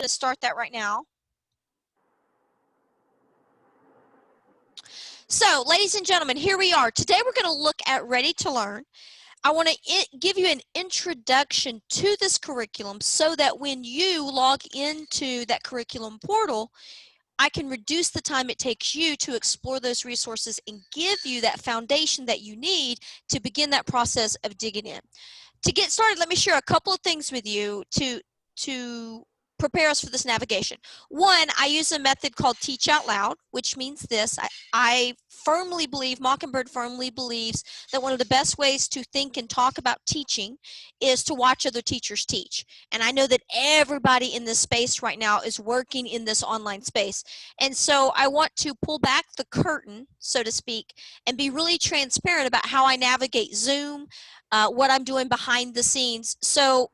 going to start that right now. So, ladies and gentlemen, here we are. Today we're going to look at Ready to Learn. I want to give you an introduction to this curriculum so that when you log into that curriculum portal, I can reduce the time it takes you to explore those resources and give you that foundation that you need to begin that process of digging in. To get started, let me share a couple of things with you to prepare us for this navigation. One, I use a method called Teach Out Loud, which means this. I firmly believe, Mockingbird firmly believes, that one of the best ways to think and talk about teaching is to watch other teachers teach. And I know that everybody in this space right now is working in this online space. And so I want to pull back the curtain, so to speak, and be really transparent about how I navigate Zoom, what I'm doing behind the scenes. So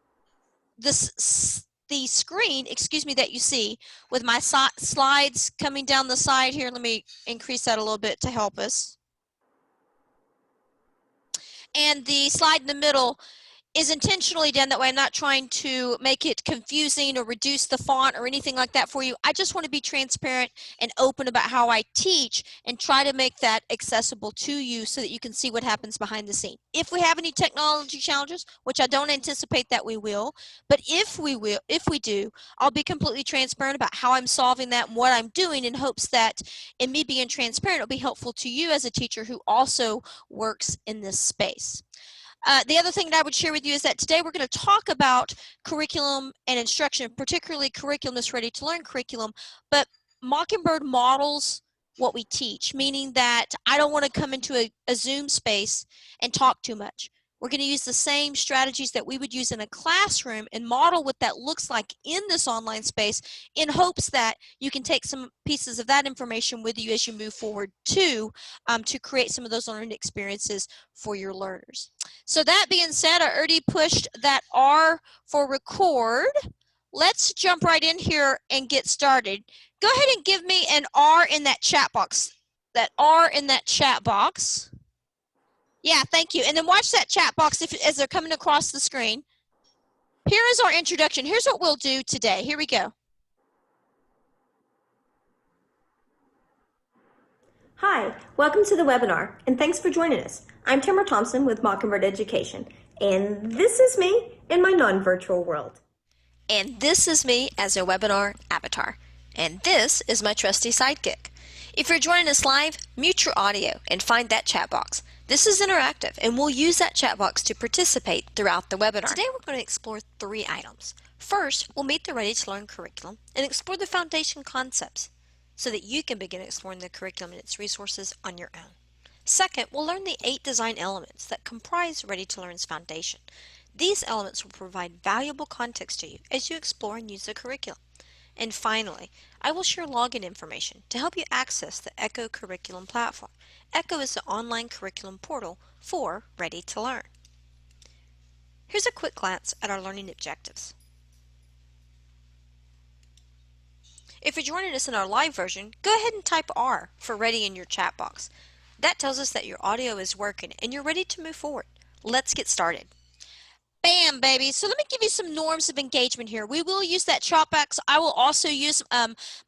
the screen, excuse me, that you see with my slides coming down the side here, let me increase that a little bit to help us. And the slide in the middle is intentionally done that way. I'm not trying to make it confusing or reduce the font or anything like that for you. I just want to be transparent and open about how I teach and try to make that accessible to you so that you can see what happens behind the scene. If we have any technology challenges, which I don't anticipate that we will, but if we do, I'll be completely transparent about how I'm solving that and what I'm doing in hopes that in me being transparent, it'll be helpful to you as a teacher who also works in this space. The other thing that I would share with you is that today we're going to talk about curriculum and instruction, particularly curriculum that's ready to learn curriculum, but Mockingbird models what we teach, meaning that I don't want to come into a Zoom space and talk too much. We're going to use the same strategies that we would use in a classroom and model what that looks like in this online space in hopes that you can take some pieces of that information with you as you move forward to create some of those learning experiences for your learners. So that being said, I already pushed that R for record. Let's jump right in here and get started. Go ahead and give me an R in that chat box. That R in that chat box. Yeah, thank you. And then watch that chat box as they're coming across the screen. Here is our introduction. Here's what we'll do today. Here we go. Hi, welcome to the webinar, and thanks for joining us. I'm Tamara Thompson with Mockingbird Education, and this is me in my non-virtual world. And this is me as a webinar avatar. And this is my trusty sidekick. If you're joining us live, mute your audio and find that chat box. This is interactive, and we'll use that chat box to participate throughout the webinar. Today we're going to explore 3 items. First, we'll meet the Ready to Learn curriculum and explore the foundation concepts so that you can begin exploring the curriculum and its resources on your own. Second, we'll learn the 8 design elements that comprise Ready to Learn's foundation. These elements will provide valuable context to you as you explore and use the curriculum. And finally, I will share login information to help you access the ECHO curriculum platform. ECHO is the online curriculum portal for Ready to Learn. Here's a quick glance at our learning objectives. If you're joining us in our live version, go ahead and type R for ready in your chat box. That tells us that your audio is working and you're ready to move forward. Let's get started. Bam, baby. So let me give you some norms of engagement here. We will use that chat box. I will also use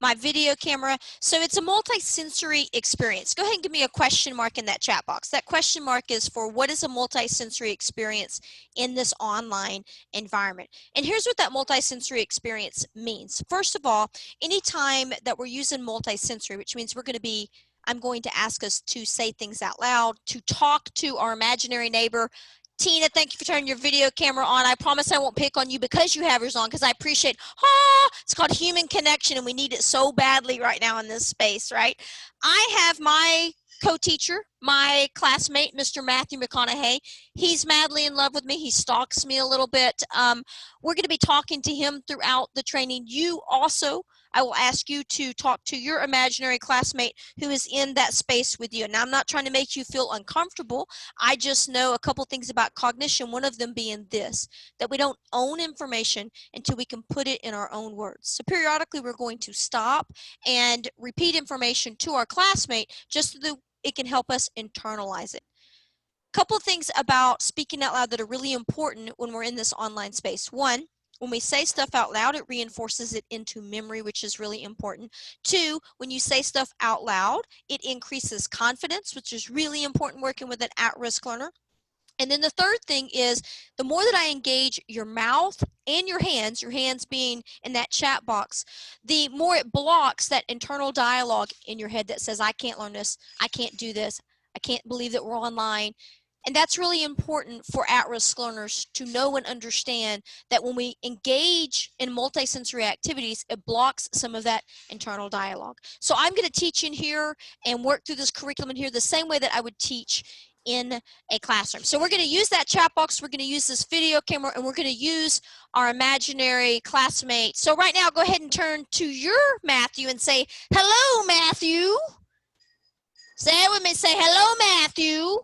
my video camera. So it's a multi-sensory experience. Go ahead and give me a question mark in that chat box. That question mark is for what is a multi-sensory experience in this online environment. And here's what that multi-sensory experience means. First of all, anytime that we're using multi-sensory, which means I'm going to ask us to say things out loud, to talk to our imaginary neighbor. Tina, thank you for turning your video camera on. I promise I won't pick on you because you have yours on, because I appreciate, it's called human connection, and we need it so badly right now in this space, right? I have my co-teacher, my classmate, Mr. Matthew McConaughey. He's madly in love with me. He stalks me a little bit. We're going to be talking to him throughout the training. You also, I will ask you to talk to your imaginary classmate who is in that space with you. Now, I'm not trying to make you feel uncomfortable. I just know a couple things about cognition, one of them being this, that we don't own information until we can put it in our own words. So periodically, we're going to stop and repeat information to our classmate just so that it can help us internalize it. Couple of things about speaking out loud that are really important when we're in this online space. One, When we say stuff out loud, it reinforces it into memory, which is really important. 2, when you say stuff out loud, it increases confidence, which is really important working with an at-risk learner. And then the third thing is the more that I engage your mouth and your hands being in that chat box, the more it blocks that internal dialogue in your head that says, I can't learn this, I can't do this, I can't believe that we're online. And that's really important for at-risk learners to know and understand that when we engage in multisensory activities, it blocks some of that internal dialogue. So I'm going to teach in here and work through this curriculum in here the same way that I would teach in a classroom. So we're going to use that chat box, we're going to use this video camera, and we're going to use our imaginary classmate. So right now, go ahead and turn to your Matthew and say, hello, Matthew. Say it with me, say, hello, Matthew.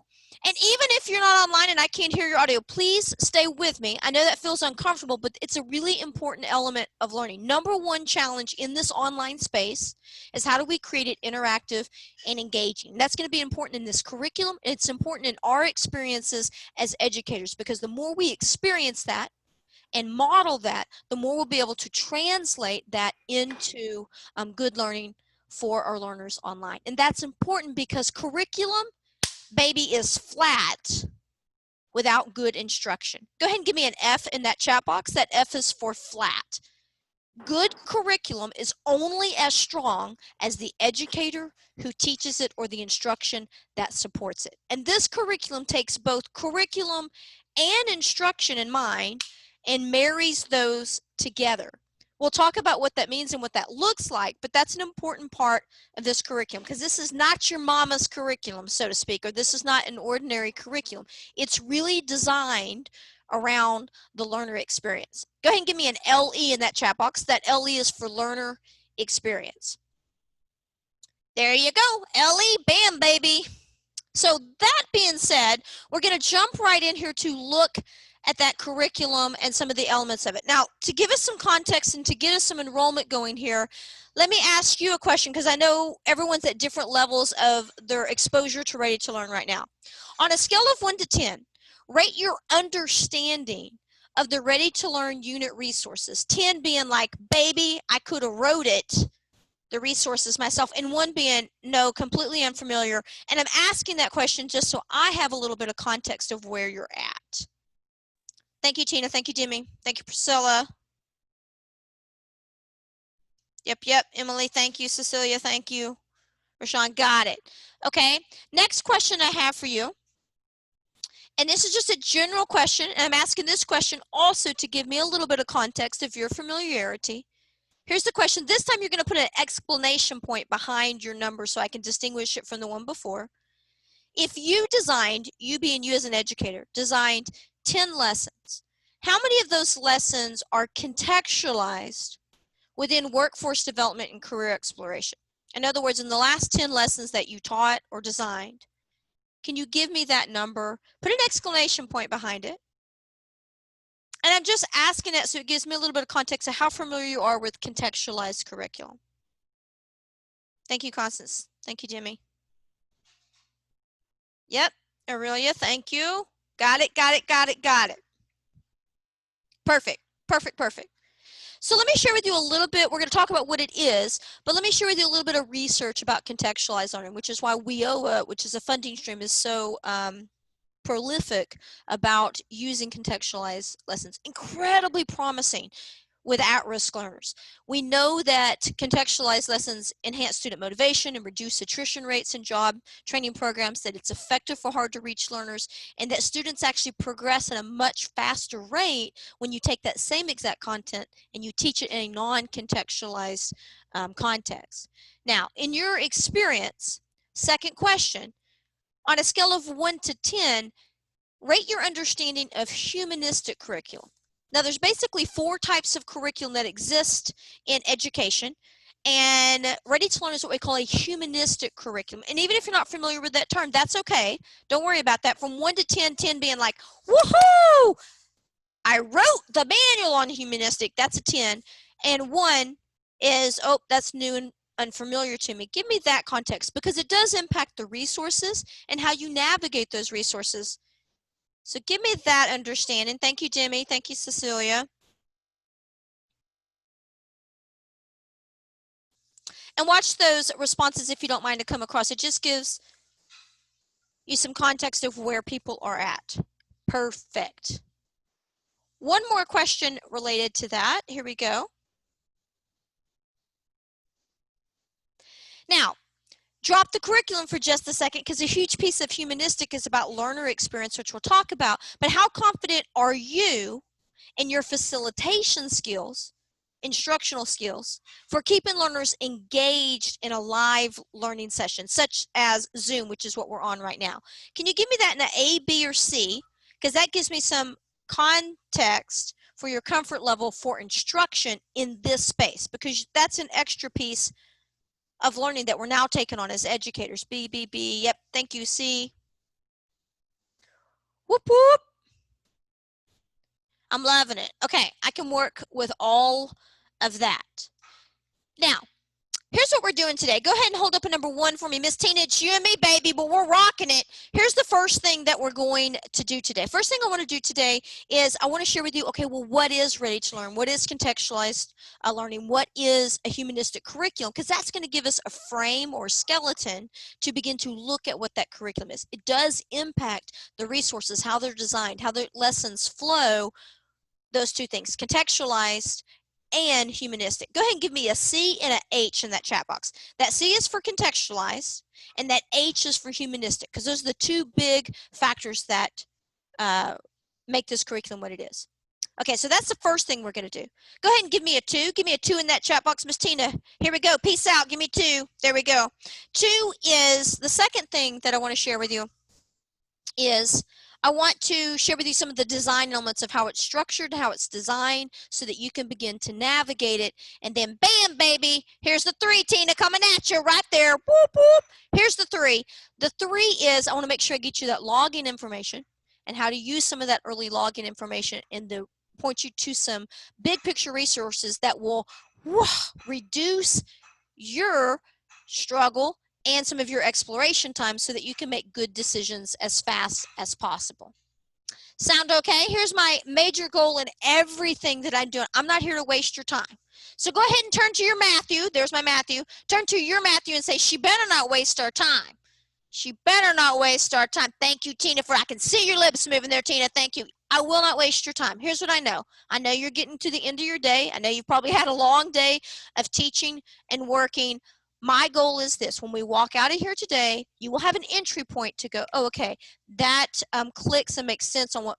And even if you're not online and I can't hear your audio, please stay with me. I know that feels uncomfortable, but it's a really important element of learning. Number one challenge in this online space is how do we create it interactive and engaging. That's going to be important in this curriculum. It's important in our experiences as educators because the more we experience that and model that, the more we'll be able to translate that into good learning for our learners online. And that's important because curriculum, baby, is flat without good instruction. Go ahead and give me an F in that chat box. That F is for flat. Good curriculum is only as strong as the educator who teaches it or the instruction that supports it. And this curriculum takes both curriculum and instruction in mind and marries those together. We'll talk about what that means and what that looks like, but that's an important part of this curriculum because this is not your mama's curriculum, so to speak, or this is not an ordinary curriculum. It's really designed around the learner experience. Go ahead and give me an LE in that chat box. That LE is for learner experience. There you go. LE, bam, baby. So that being said, we're going to jump right in here to look at that curriculum and some of the elements of it. Now, to give us some context and to get us some enrollment going here, let me ask you a question because I know everyone's at different levels of their exposure to Ready to Learn right now. On a scale of 1 to 10, rate your understanding of the Ready to Learn unit resources. 10 being like, baby, I could have wrote it, the resources myself, and 1 being no, completely unfamiliar. And I'm asking that question just so I have a little bit of context of where you're at. Thank you, Tina. Thank you, Demi. Thank you, Priscilla. Yep. Emily, thank you. Cecilia, thank you. Rashawn, got it. Okay, next question I have for you. And this is just a general question, and I'm asking this question also to give me a little bit of context of your familiarity. Here's the question. This time you're going to put an exclamation point behind your number so I can distinguish it from the one before. If you designed, you being you as an educator, designed 10 lessons, how many of those lessons are contextualized within workforce development and career exploration? In other words, in the last 10 lessons that you taught or designed, can you give me that number? Put an exclamation point behind it. And I'm just asking it so it gives me a little bit of context of how familiar you are with contextualized curriculum. Thank you, Constance. Thank you, Jimmy. Yep, Aurelia, thank you. Got it. Perfect. So let me share with you a little bit. We're going to talk about what it is, but let me share with you a little bit of research about contextualized learning, which is why WIOA, which is a funding stream, is so prolific about using contextualized lessons. Incredibly promising with at-risk learners. We know that contextualized lessons enhance student motivation and reduce attrition rates in job training programs, that it's effective for hard-to-reach learners, and that students actually progress at a much faster rate when you take that same exact content and you teach it in a non-contextualized context. Now, in your experience, second question, on a scale of 1 to 10, rate your understanding of humanistic curriculum. Now, there's basically 4 types of curriculum that exist in education, and Ready to Learn is what we call a humanistic curriculum. And even if you're not familiar with that term, that's okay. Don't worry about that. From 1 to 10, 10 being like, woohoo! I wrote the manual on humanistic. That's a 10. And 1 is, oh, that's new and unfamiliar to me. Give me that context because it does impact the resources and how you navigate those resources. So give me that understanding. Thank you, Jimmy. Thank you, Cecilia. And watch those responses if you don't mind to come across. It just gives you some context of where people are at. Perfect. One more question related to that. Here we go. Now, drop the curriculum for just a second because a huge piece of humanistic is about learner experience, which we'll talk about. But how confident are you in your facilitation skills, instructional skills, for keeping learners engaged in a live learning session, such as Zoom, which is what we're on right now? Can you give me that in an A, B, or C? Because that gives me some context for your comfort level for instruction in this space, because that's an extra piece of learning that we're now taking on as educators. B, B, B, yep, thank you, C. Whoop, whoop. I'm loving it. Okay, I can work with all of that. Now, here's what we're doing today. Go ahead and hold up a number 1 for me. Miss Tina, it's you and me, baby, but we're rocking it. Here's the first thing that we're going to do today. First thing I want to do today is I want to share with you, okay, well, what is ready to learn? What is contextualized learning? What is a humanistic curriculum? Because that's going to give us a frame or skeleton to begin to look at what that curriculum is. It does impact the resources, how they're designed, how the lessons flow, those two things, contextualized and humanistic. Go ahead and give me a C and an H in that chat box. That C is for contextualized and that H is for humanistic, because those are the two big factors that make this curriculum what it is. Okay, so that's the first thing we're going to do. Go ahead and give me a 2. Give me a 2 in that chat box, Miss Tina. Here we go. Peace out. Give me 2. There we go. 2 is the second thing that I want to share with you is I want to share with you some of the design elements of how it's structured, how it's designed, so that you can begin to navigate it. And then bam, baby, here's the 3, Tina, coming at you right there. Whoop, whoop. Here's the 3. The 3 is I want to make sure I get you that login information and how to use some of that early login information and to point you to some big picture resources that will reduce your struggle and some of your exploration time so that you can make good decisions as fast as possible. Sound okay? Here's my major goal in everything that I'm doing. I'm not here to waste your time. So go ahead and turn to your Matthew. There's my Matthew. Turn to your Matthew and say, she better not waste our time. She better not waste our time. Thank you, Tina, for I can see your lips moving there, Tina. Thank you. I will not waste your time. Here's what I know. I know you're getting to the end of your day. I know you've probably had a long day of teaching and working. My goal is this. When we walk out of here today, you will have an entry point to go, oh, okay, that clicks and makes sense on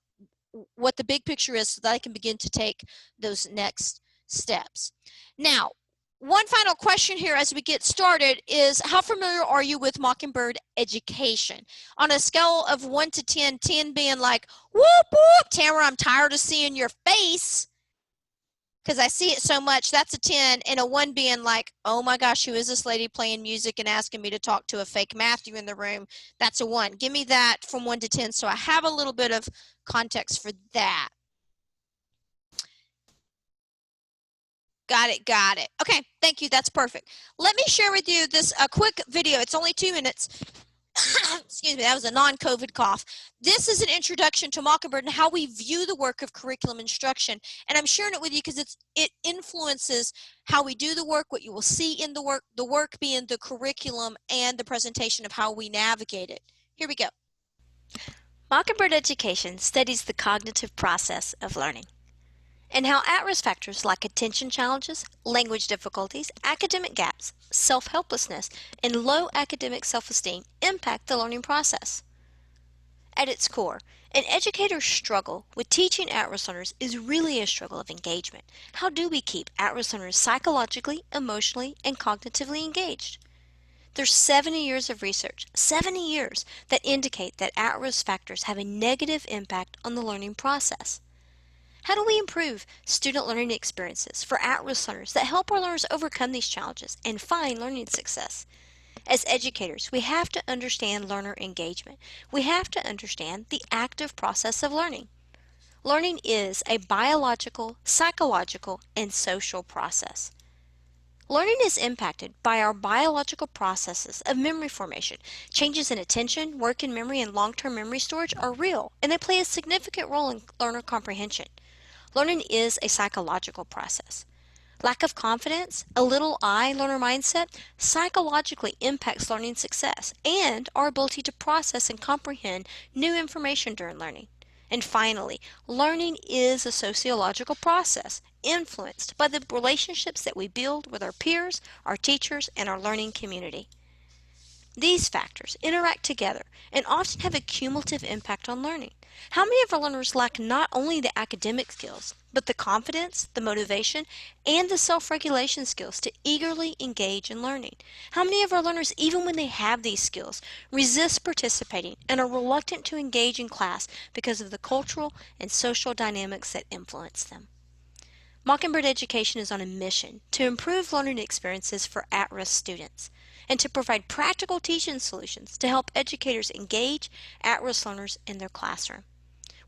what the big picture is so that I can begin to take those next steps. Now, one final question here as we get started is, how familiar are you with Mockingbird education? On a scale of 1 to 10, 10 being like, whoop, whoop, Tamara, I'm tired of seeing your face because I see it so much, that's a 10, and a 1 being like, oh my gosh, who is this lady playing music and asking me to talk to a fake Matthew in the room? That's a 1. Give me that from 1 to 10 so I have a little bit of context for that. Got it, got it. Okay, thank you, that's perfect. Let me share with you this quick video. It's only 2 minutes. Excuse me, that was a non-COVID cough. This is an introduction to Mockingbird and how we view the work of curriculum instruction. And I'm sharing it with you because it influences how we do the work, what you will see in the work being the curriculum and the presentation of how we navigate it. Here we go. Mockingbird Education studies the cognitive process of learning and how at-risk factors like attention challenges, language difficulties, academic gaps, self-helplessness, and low academic self-esteem impact the learning process. At its core, an educator's struggle with teaching at-risk learners is really a struggle of engagement. How do we keep at-risk learners psychologically, emotionally, and cognitively engaged? There's 70 years of research, 70 years, that indicate that at-risk factors have a negative impact on the learning process. How do we improve student learning experiences for at-risk learners that help our learners overcome these challenges and find learning success? As educators, we have to understand learner engagement. We have to understand the active process of learning. Learning is a biological, psychological, and social process. Learning is impacted by our biological processes of memory formation. Changes in attention, working memory, and long-term memory storage are real, and they play a significant role in learner comprehension. Learning is a psychological process. Lack of confidence, a little I learner mindset, psychologically impacts learning success and our ability to process and comprehend new information during learning. And finally, learning is a sociological process influenced by the relationships that we build with our peers, our teachers, and our learning community. These factors interact together and often have a cumulative impact on learning. How many of our learners lack not only the academic skills, but the confidence, the motivation, and the self regulation skills to eagerly engage in learning? How many of our learners, even when they have these skills, resist participating and are reluctant to engage in class because of the cultural and social dynamics that influence them? Mockingbird Education is on a mission to improve learning experiences for at-risk students and to provide practical teaching solutions to help educators engage at-risk learners in their classroom.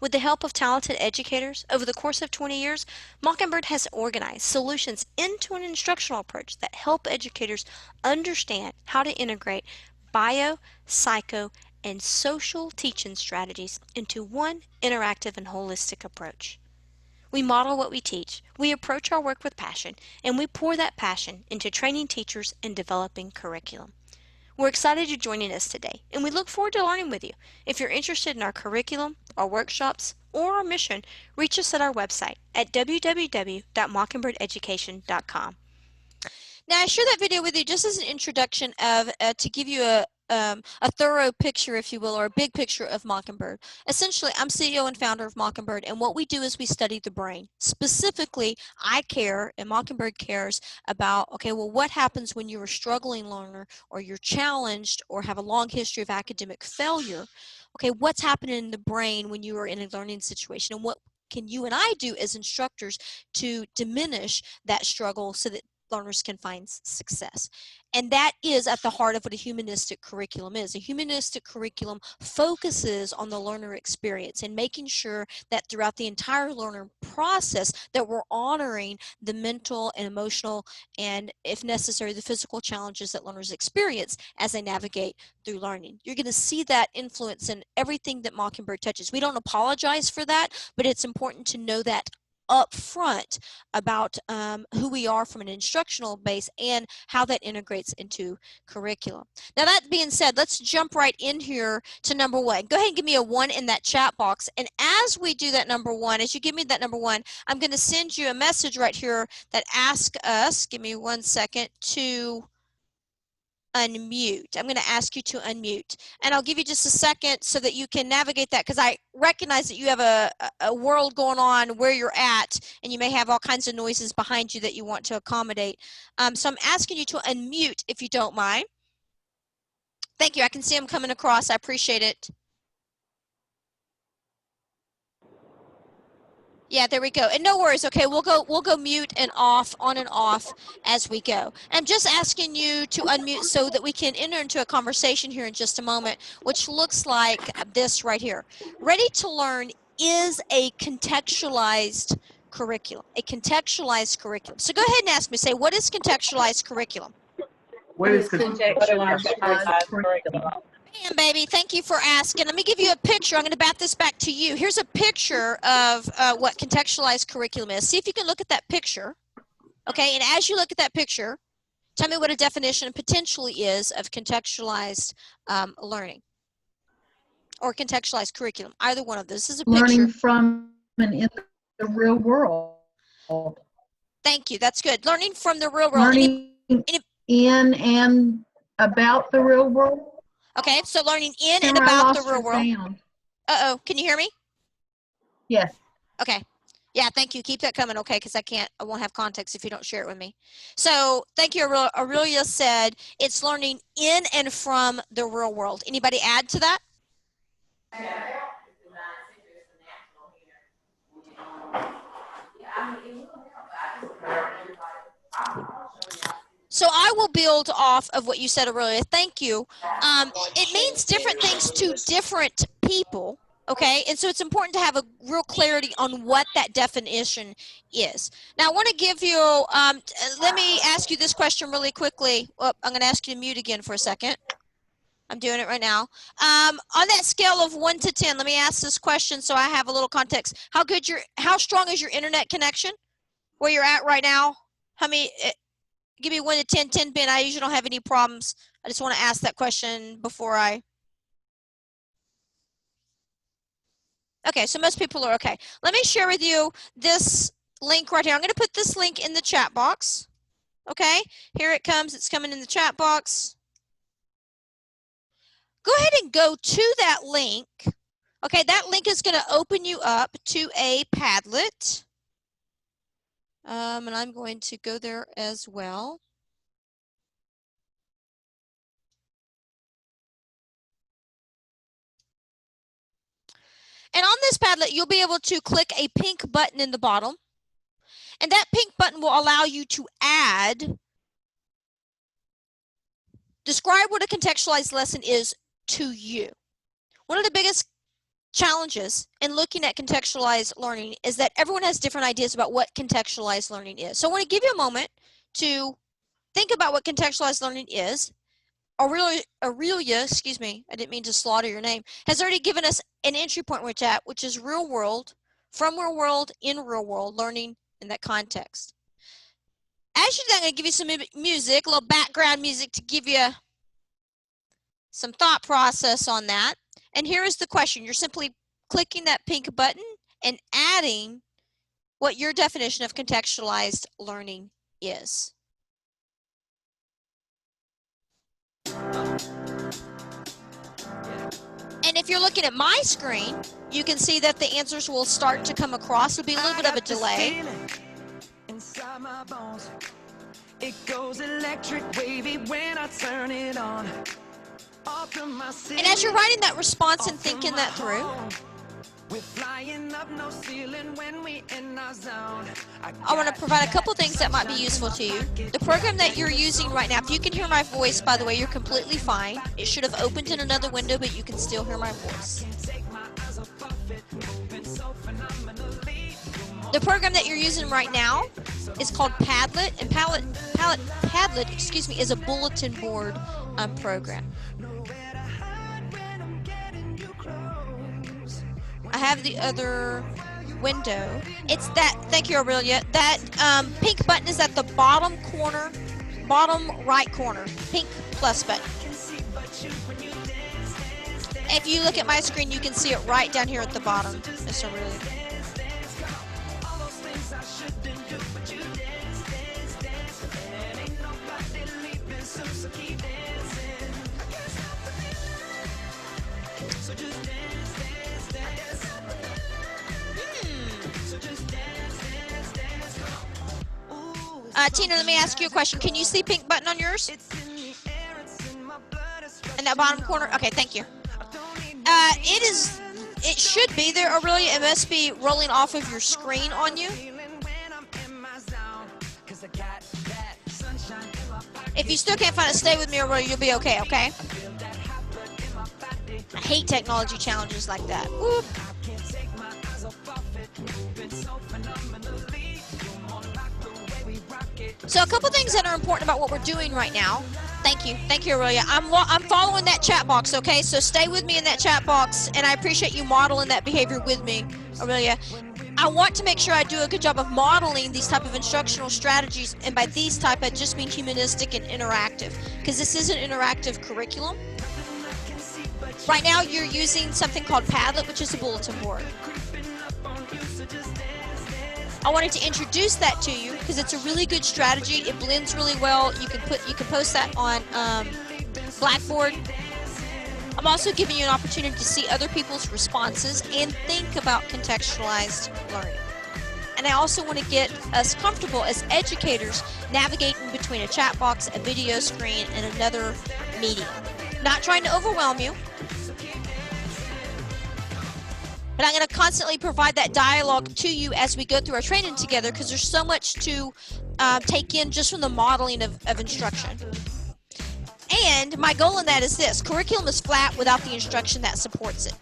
With the help of talented educators, over the course of 20 years, Mockingbird has organized solutions into an instructional approach that help educators understand how to integrate bio, psycho, and social teaching strategies into one interactive and holistic approach. We model what we teach, we approach our work with passion, and we pour that passion into training teachers and developing curriculum. We're excited you're joining us today, and we look forward to learning with you. If you're interested in our curriculum, our workshops, or our mission, reach us at our website at www.mockingburdeducation.com. Now, I share that video with you just as an introduction of to give you a thorough picture, if you will, or a big picture of Mockingbird. Essentially, I'm CEO and founder of Mockingbird, and what we do is we study the brain. Specifically, I care, and Mockingbird cares about, okay, well, what happens when you're a struggling learner, or you're challenged, or have a long history of academic failure? Okay, what's happening in the brain when you are in a learning situation, and what can you and I do as instructors to diminish that struggle so that learners can find success? And that is at the heart of what a humanistic curriculum is. A humanistic curriculum focuses on the learner experience and making sure that throughout the entire learner process that we're honoring the mental and emotional and, if necessary, the physical challenges that learners experience as they navigate through learning. You're going to see that influence in everything that Mockingbird touches. We don't apologize for that, but it's important to know that up front about who we are from an instructional base and how that integrates into curriculum. Now, that being said, let's jump right in here to number one. Go ahead and give me a 1 in that chat box. And as we do that number 1, as you give me that number 1, I'm going to send you a message right here that asks us, give me 1 second, to unmute. I'm going to ask you to unmute, and I'll give you just a second so that you can navigate that, because I recognize that you have a world going on where you're at, and you may have all kinds of noises behind you that you want to accommodate. So I'm asking you to unmute if you don't mind. Thank you. I can see them coming across. I appreciate it. Yeah, there we go. And no worries. Okay, we'll go mute and off, on and off as we go. I'm just asking you to unmute so that we can enter into a conversation here in just a moment, which looks like this right here. Ready to Learn is a contextualized curriculum, a contextualized curriculum. So go ahead and ask me, say, what is contextualized curriculum? What is contextualized curriculum? Bam, baby. Thank you for asking. Let me give you a picture. I'm going to bat this back to you. Here's a picture of what contextualized curriculum is. See if you can look at that picture. Okay, and as you look at that picture, tell me what a definition potentially is of contextualized learning or contextualized curriculum. Either one of those. This is a picture. Learning from and in the real world. Thank you. That's good. Learning from the real world. Learning in and about the real world. Okay, so learning in and about the real world. Uh-oh, can you hear me? Yes. Okay. Yeah, thank you. Keep that coming, okay, because I won't have context if you don't share it with me. So thank you, Aurelia said it's learning in and from the real world. Anybody add to that? So I will build off of what you said earlier. Thank you. It means different things to different people, okay? And so it's important to have a real clarity on what that definition is. Now, I want to give you, let me ask you this question really quickly. Oh, I'm going to ask you to mute again for a second. I'm doing it right now. On that scale of 1 to 10, let me ask this question so I have a little context. How strong is your internet connection where you're at right now? How many? Give me 1 to 10. 10 being I usually don't have any problems. I just want to ask that question before I. Okay, so most people are okay. Let me share with you this link right here. I'm going to put this link in the chat box. Okay, here it comes. It's coming in the chat box. Go ahead and go to that link. Okay, that link is going to open you up to a Padlet. And I'm going to go there as well. And on this Padlet, you'll be able to click a pink button in the bottom. And that pink button will allow you to describe what a contextualized lesson is to you. One of the biggest challenges in looking at contextualized learning is that everyone has different ideas about what contextualized learning is. So I want to give you a moment to think about what contextualized learning is. Aurelia, excuse me, I didn't mean to slaughter your name, has already given us an entry point we're at, which is real world, from real world, in real world, learning in that context. As you do that, I'm going to give you some music, a little background music to give you some thought process on that. And here is the question. You're simply clicking that pink button and adding what your definition of contextualized learning is. And if you're looking at my screen, you can see that the answers will start to come across. It'll be a little bit of a delay. Inside my bones. It goes electric wavy when I turn it on. And as you're writing that response and thinking that through, I want to provide a couple things that might be useful to you. The program that you're using right now, if you can hear my voice, by the way, you're completely fine. It should have opened in another window, but you can still hear my voice. The program that you're using right now is called Padlet, and Padlet, excuse me, is a bulletin board program. I have the other window. It's that, thank you, Aurelia. That pink button is at the bottom corner, bottom right corner, pink plus button. If you look at my screen, you can see it right down here at the bottom, Miss Aurelia. Tina, let me ask you a question. Can you see pink button on yours? In that bottom corner? Okay, thank you. It should be there, Aurelia. It must be rolling off of your screen on you. If you still can't find it, stay with me, Aurelia. You'll be okay, okay? I hate technology challenges like that. Whoop. So a couple things that are important about what we're doing right now. Thank you, Aurelia. I'm following that chat box, okay? So stay with me in that chat box, and I appreciate you modeling that behavior with me, Aurelia. I want to make sure I do a good job of modeling these type of instructional strategies, and by these type, I just mean humanistic and interactive, because this is an interactive curriculum. Right now, you're using something called Padlet, which is a bulletin board. I wanted to introduce that to you because it's a really good strategy. It blends really well. You can post that on Blackboard. I'm also giving you an opportunity to see other people's responses and think about contextualized learning. And I also want to get us comfortable as educators navigating between a chat box, a video screen, and another meeting. Not trying to overwhelm you, but I'm going to constantly provide that dialogue to you as we go through our training together, because there's so much to take in just from the modeling of instruction. And my goal in that is this: curriculum is flat without the instruction that supports it.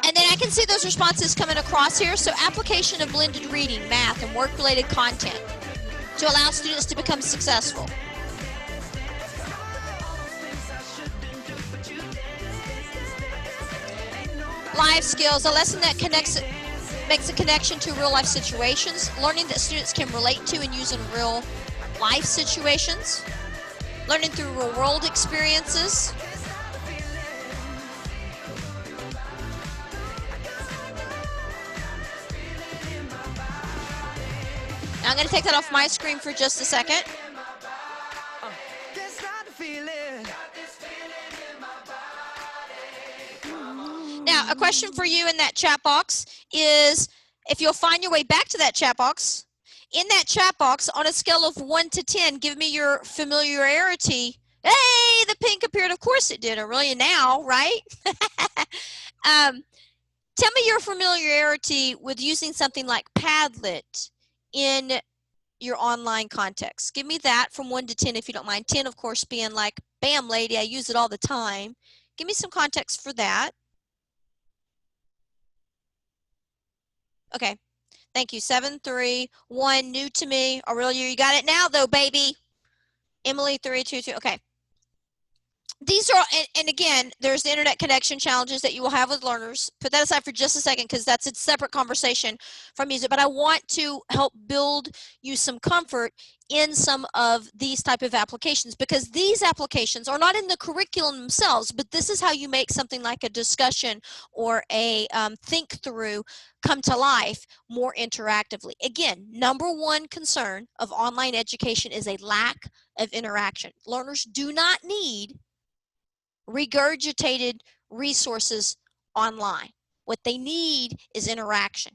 And then I can see those responses coming across here. So application of blended reading, math, and work-related content to allow students to become successful. Life skills, a lesson that connects Makes a connection to real life situations, learning that students can relate to and use in real life situations, learning through real world experiences. Now I'm going to take that off my screen for just a second. Now, a question for you in that chat box is, if you'll find your way back to that chat box, in that chat box, on a scale of 1 to 10, give me your familiarity. Hey, the pink appeared. Of course it did. Really now, right? Tell me your familiarity with using something like Padlet in your online context. Give me that from 1 to 10 if you don't mind. 10, of course, being like, bam, lady, I use it all the time. Give me some context for that. Okay. Thank you. 7, 3, 1, new to me. Aurelia, you got it now, though, baby. Emily, 3, 2, 2. Okay. These are, and again, there's the internet connection challenges that you will have with learners. Put that aside for just a second because that's a separate conversation from music. But I want to help build you some comfort in some of these type of applications, because these applications are not in the curriculum themselves, but this is how you make something like a discussion or a think through come to life more interactively. Again, number one concern of online education is a lack of interaction. Learners do not need regurgitated resources online. What they need is interaction.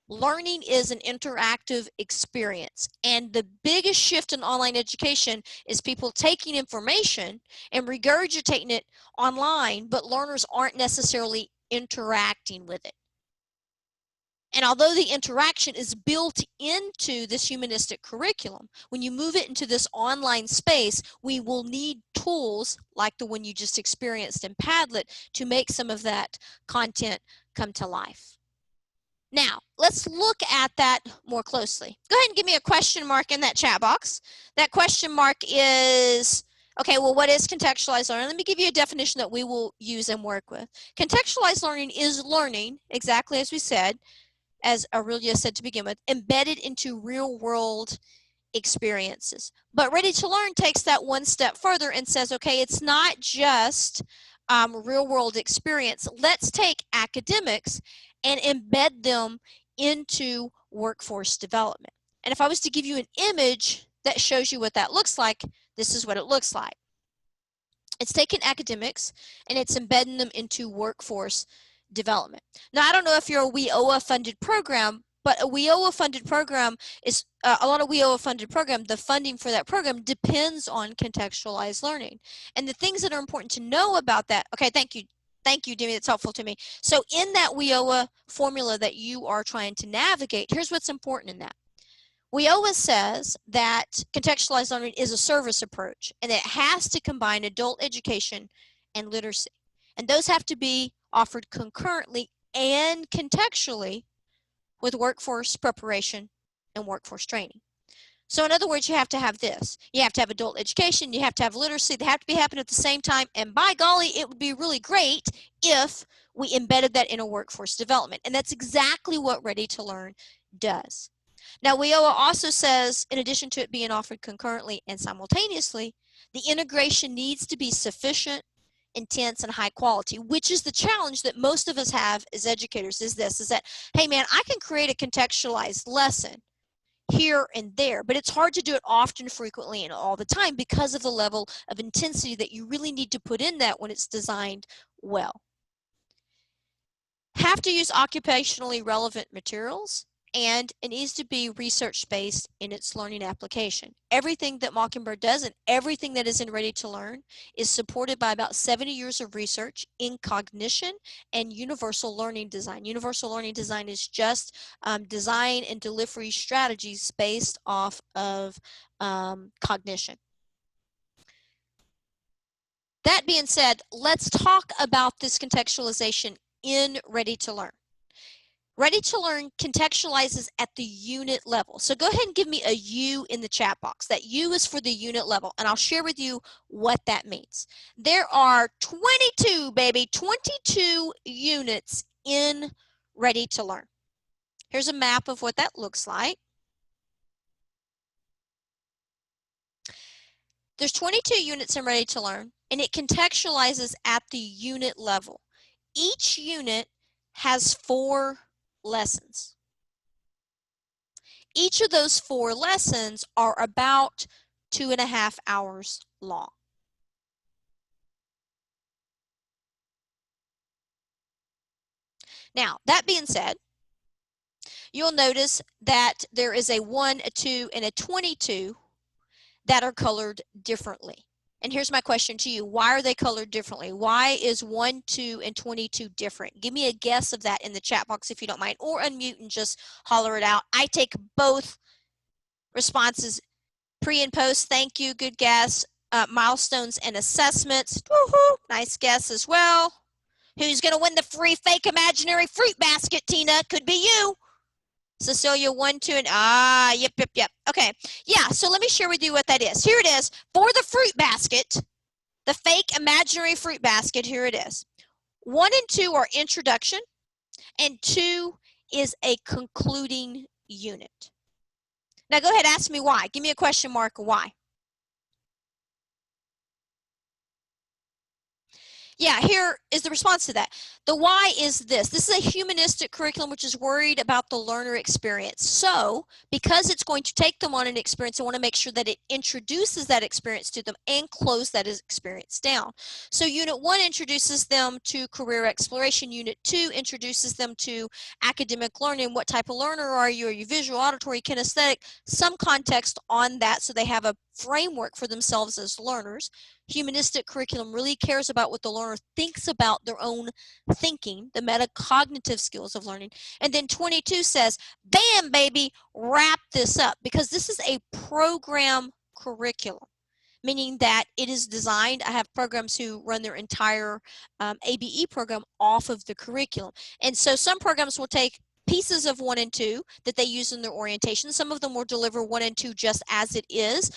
Learning is an interactive experience. And the biggest shift in online education is people taking information and regurgitating it online, but learners aren't necessarily interacting with it. And although the interaction is built into this humanistic curriculum, when you move it into this online space, we will need tools like the one you just experienced in Padlet to make some of that content come to life. Now, let's look at that more closely. Go ahead and give me a question mark in that chat box. That question mark is, okay, well, what is contextualized learning? Let me give you a definition that we will use and work with. Contextualized learning is learning, exactly as we said, as Aurelia said to begin with, embedded into real world experiences. But Ready to Learn takes that one step further and says, okay, it's not just real world experience. Let's take academics and embed them into workforce development. And if I was to give you an image that shows you what that looks like, this is what it looks like. It's taking academics and it's embedding them into workforce development. Now, I don't know if you're a WIOA funded program, but a WIOA funded program is a lot of WIOA funded program. The funding for that program depends on contextualized learning. And the things that are important to know about that, okay, thank you. Thank you, Demi, that's helpful to me. So in that WIOA formula that you are trying to navigate, here's what's important in that. WIOA says that contextualized learning is a service approach and that it has to combine adult education and literacy. And those have to be offered concurrently and contextually with workforce preparation and workforce training. So in other words, you have to have this. You have to have adult education, you have to have literacy, they have to be happening at the same time, and by golly, it would be really great if we embedded that in a workforce development. And that's exactly what Ready to Learn does. Now, WIOA also says, in addition to it being offered concurrently and simultaneously, the integration needs to be sufficient, intense, and high quality, which is the challenge that most of us have as educators, is that, hey man, I can create a contextualized lesson here and there, but it's hard to do it often, frequently, and all the time because of the level of intensity that you really need to put in that when it's designed well. Have to use occupationally relevant materials, and it needs to be research-based in its learning application. Everything that Mockingbird does and everything that is in Ready to Learn is supported by about 70 years of research in cognition and universal learning design. Universal learning design is just design and delivery strategies based off of cognition. That being said, let's talk about this contextualization in Ready to Learn. Ready to Learn contextualizes at the unit level. So go ahead and give me a U in the chat box. That U is for the unit level, and I'll share with you what that means. There are 22, baby, 22 units in Ready to Learn. Here's a map of what that looks like. There's 22 units in Ready to Learn, and it contextualizes at the unit level. Each unit has 4 lessons. Each of those 4 lessons are about 2.5 hours long. Now, that being said, you'll notice that there is a 1, a 2, and a 22 that are colored differently. And here's my question to you. Why are they colored differently? Why is 1, 2, and 22 different? Give me a guess of that in the chat box if you don't mind, or unmute and just holler it out. I take both responses, pre and post. Thank you. Good guess. Milestones and assessments. Woohoo! Nice guess as well. Who's going to win the free fake imaginary fruit basket, Tina? Could be you. Cecilia, 1, 2, and yep. Okay, yeah, so let me share with you what that is. Here it is for the fruit basket, the fake imaginary fruit basket. Here it is. 1 and 2 are introduction, and 2 is a concluding unit. Now go ahead, ask me why. Give me a question mark, why? Yeah, here is the response to that. The why is this. This is a humanistic curriculum which is worried about the learner experience. So, because it's going to take them on an experience, I want to make sure that it introduces that experience to them and close that experience down. So, Unit 1 introduces them to career exploration. Unit 2 introduces them to academic learning. What type of learner are you? Are you visual, auditory, kinesthetic? Some context on that so they have a framework for themselves as learners. Humanistic curriculum really cares about what the learner thinks about their own thinking, the metacognitive skills of learning. And then 22 says, bam, baby, wrap this up, because this is a program curriculum, meaning that it is designed. I have programs who run their entire ABE program off of the curriculum. And so some programs will take pieces of 1 and 2 that they use in their orientation. Some of them will deliver 1 and 2 just as it is.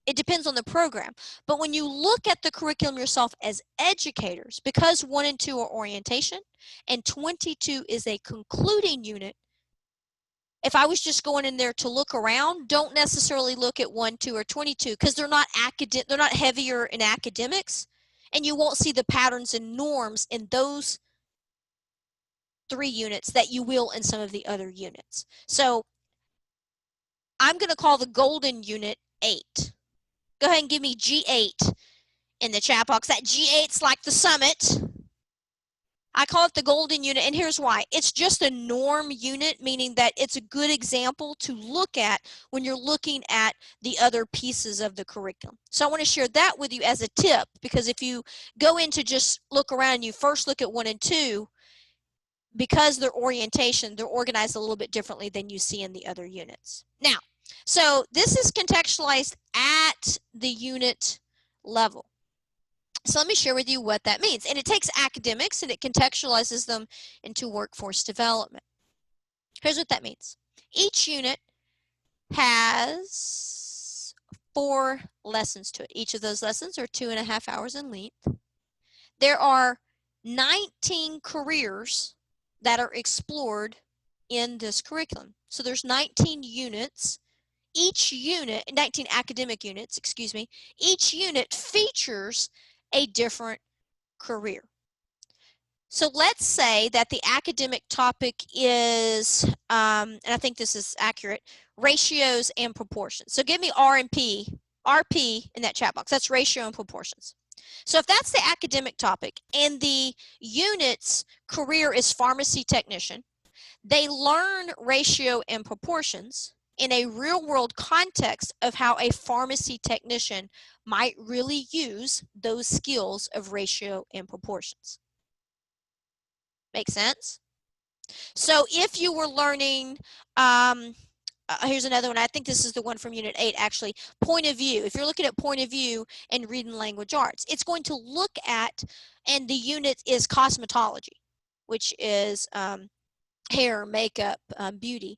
It depends on the program. But when you look at the curriculum yourself as educators, because 1 and 2 are orientation and 22 is a concluding unit, if I was just going in there to look around, don't necessarily look at 1, 2, or 22 because they're not heavier in academics, and you won't see the patterns and norms in those 3 units that you will in some of the other units. So I'm going to call the golden unit 8. Go ahead and give me G8 in the chat box. That G8's like the summit. I call it the golden unit, and here's why. It's just a norm unit, meaning that it's a good example to look at when you're looking at the other pieces of the curriculum. So I want to share that with you as a tip, because if you go in to just look around and you first look at 1 and 2, because their orientation, they're organized a little bit differently than you see in the other units. Now, so this is contextualized at the unit level. So let me share with you what that means. And it takes academics and it contextualizes them into workforce development. Here's what that means. Each unit has 4 lessons to it. Each of those lessons are 2.5 hours in length. There are 19 careers that are explored in this curriculum. So there's 19 units. Each unit, 19 academic units, excuse me, each unit features a different career. So let's say that the academic topic is, and I think this is accurate, ratios and proportions. So give me RP in that chat box. That's ratio and proportions. So if that's the academic topic and the unit's career is pharmacy technician, they learn ratio and proportions in a real world context of how a pharmacy technician might really use those skills of ratio and proportions. Make sense? So if you were learning, here's another one. I think this is the one from Unit 8, actually. Point of view. If you're looking at point of view and reading language arts, it's going to look at, and the unit is cosmetology, which is hair, makeup, beauty.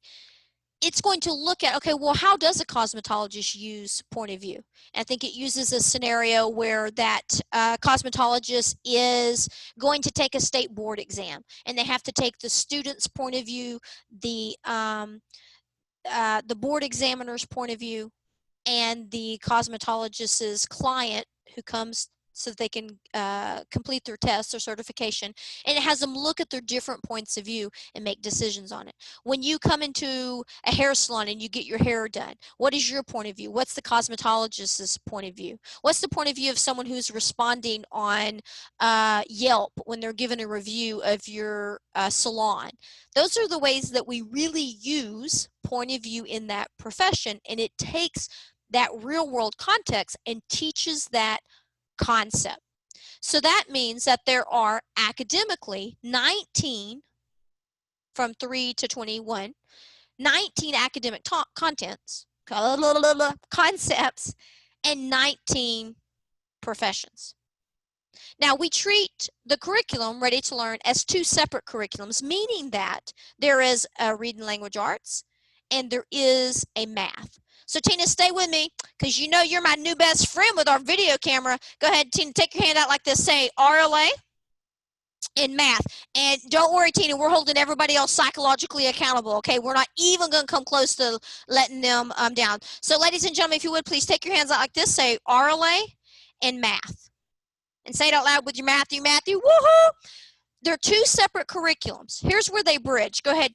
it's going to look at, okay, well, how does a cosmetologist use point of view? I think it uses a scenario where that cosmetologist is going to take a state board exam, and they have to take the student's point of view, the board examiner's point of view, and the cosmetologist's client who comes so that they can complete their test or certification, and it has them look at their different points of view and make decisions on it. When you come into a hair salon and you get your hair done, what is your point of view? What's the cosmetologist's point of view? What's the point of view of someone who's responding on Yelp when they're given a review of your salon? Those are the ways that we really use point of view in that profession, and it takes that real world context and teaches that concept. So that means that there are academically 19 from 3 to 21, 19 academic contents, concepts, and 19 professions. Now, we treat the curriculum, Ready to Learn, as two separate curriculums, meaning that there is a reading language arts and there is a math. So, Tina, stay with me because you know you're my new best friend with our video camera. Go ahead, Tina, take your hand out like this. Say RLA in math. And don't worry, Tina, we're holding everybody else psychologically accountable, okay? We're not even going to come close to letting them down. So, ladies and gentlemen, if you would, please take your hands out like this. Say RLA in math. And say it out loud with your Matthew, woohoo! They're two separate curriculums. Here's where they bridge. Go ahead,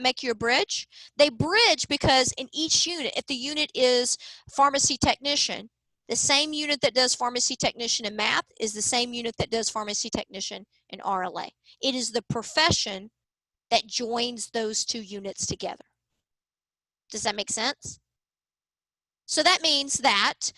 make your bridge. They bridge because in each unit, if the unit is pharmacy technician, the same unit that does pharmacy technician in math is the same unit that does pharmacy technician in RLA. It is the profession that joins those two units together. Does that make sense? So that means that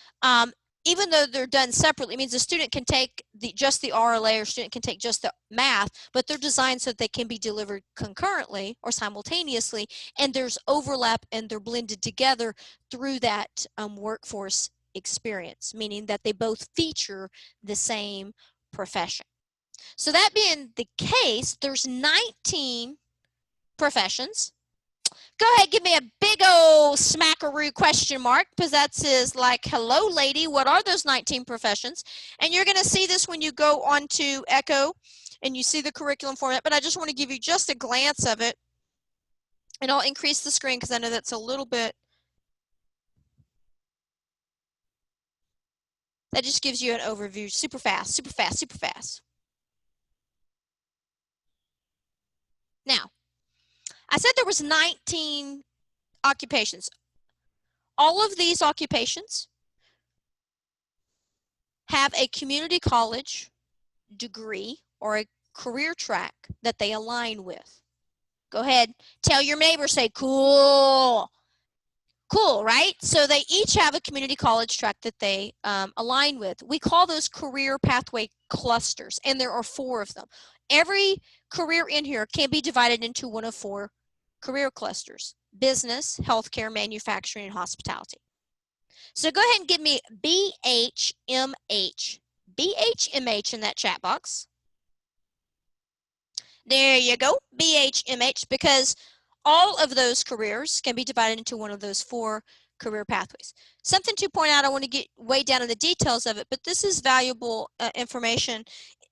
even though they're done separately, it means a student can take just the RLA or student can take just the math, but they're designed so that they can be delivered concurrently or simultaneously, and there's overlap and they're blended together through that workforce experience, meaning that they both feature the same profession. So that being the case, there's 19 professions. Go ahead, give me a big old smackaroo question mark, because that's like, hello, lady, what are those 19 professions? And you're going to see this when you go on to Echo and you see the curriculum format, but I just want to give you just a glance of it. And I'll increase the screen because I know that's a little bit, that just gives you an overview super fast, super fast, super fast. Now, I said there was 19 occupations. All of these occupations have a community college degree or a career track that they align with. Go ahead, tell your neighbor, say cool. Cool, right? So they each have a community college track that they align with. We call those career pathway clusters, and there are 4 of them. Every career in here can be divided into one of 4 career clusters: business, healthcare, manufacturing, and hospitality. So go ahead and give me BHMH. BHMH in that chat box. There you go, BHMH, because all of those careers can be divided into one of those 4 career pathways. Something to point out, I want to get way down in the details of it, but this is valuable information.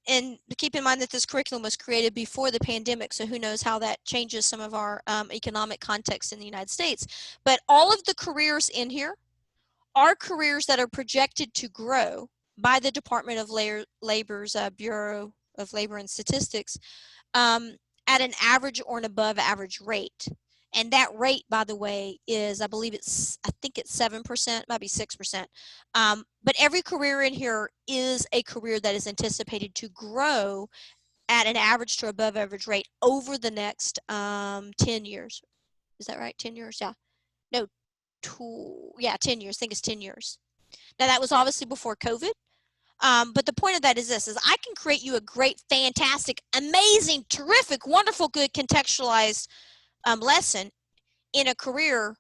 And keep in mind that this curriculum was created before the pandemic, so who knows how that changes some of our economic context in the United States. But all of the careers in here are careers that are projected to grow by the Department of Labor's Bureau of Labor and Statistics at an average or an above average rate. And that rate, by the way, is, I think it's 7%, might be 6%. But every career in here is a career that is anticipated to grow at an average to above average rate over the next 10 years. Is that right? 10 years? Yeah. No, 10 years. I think it's 10 years. Now, that was obviously before COVID. But the point of that is this, is I can create you a great, fantastic, amazing, terrific, wonderful, good contextualized lesson in a career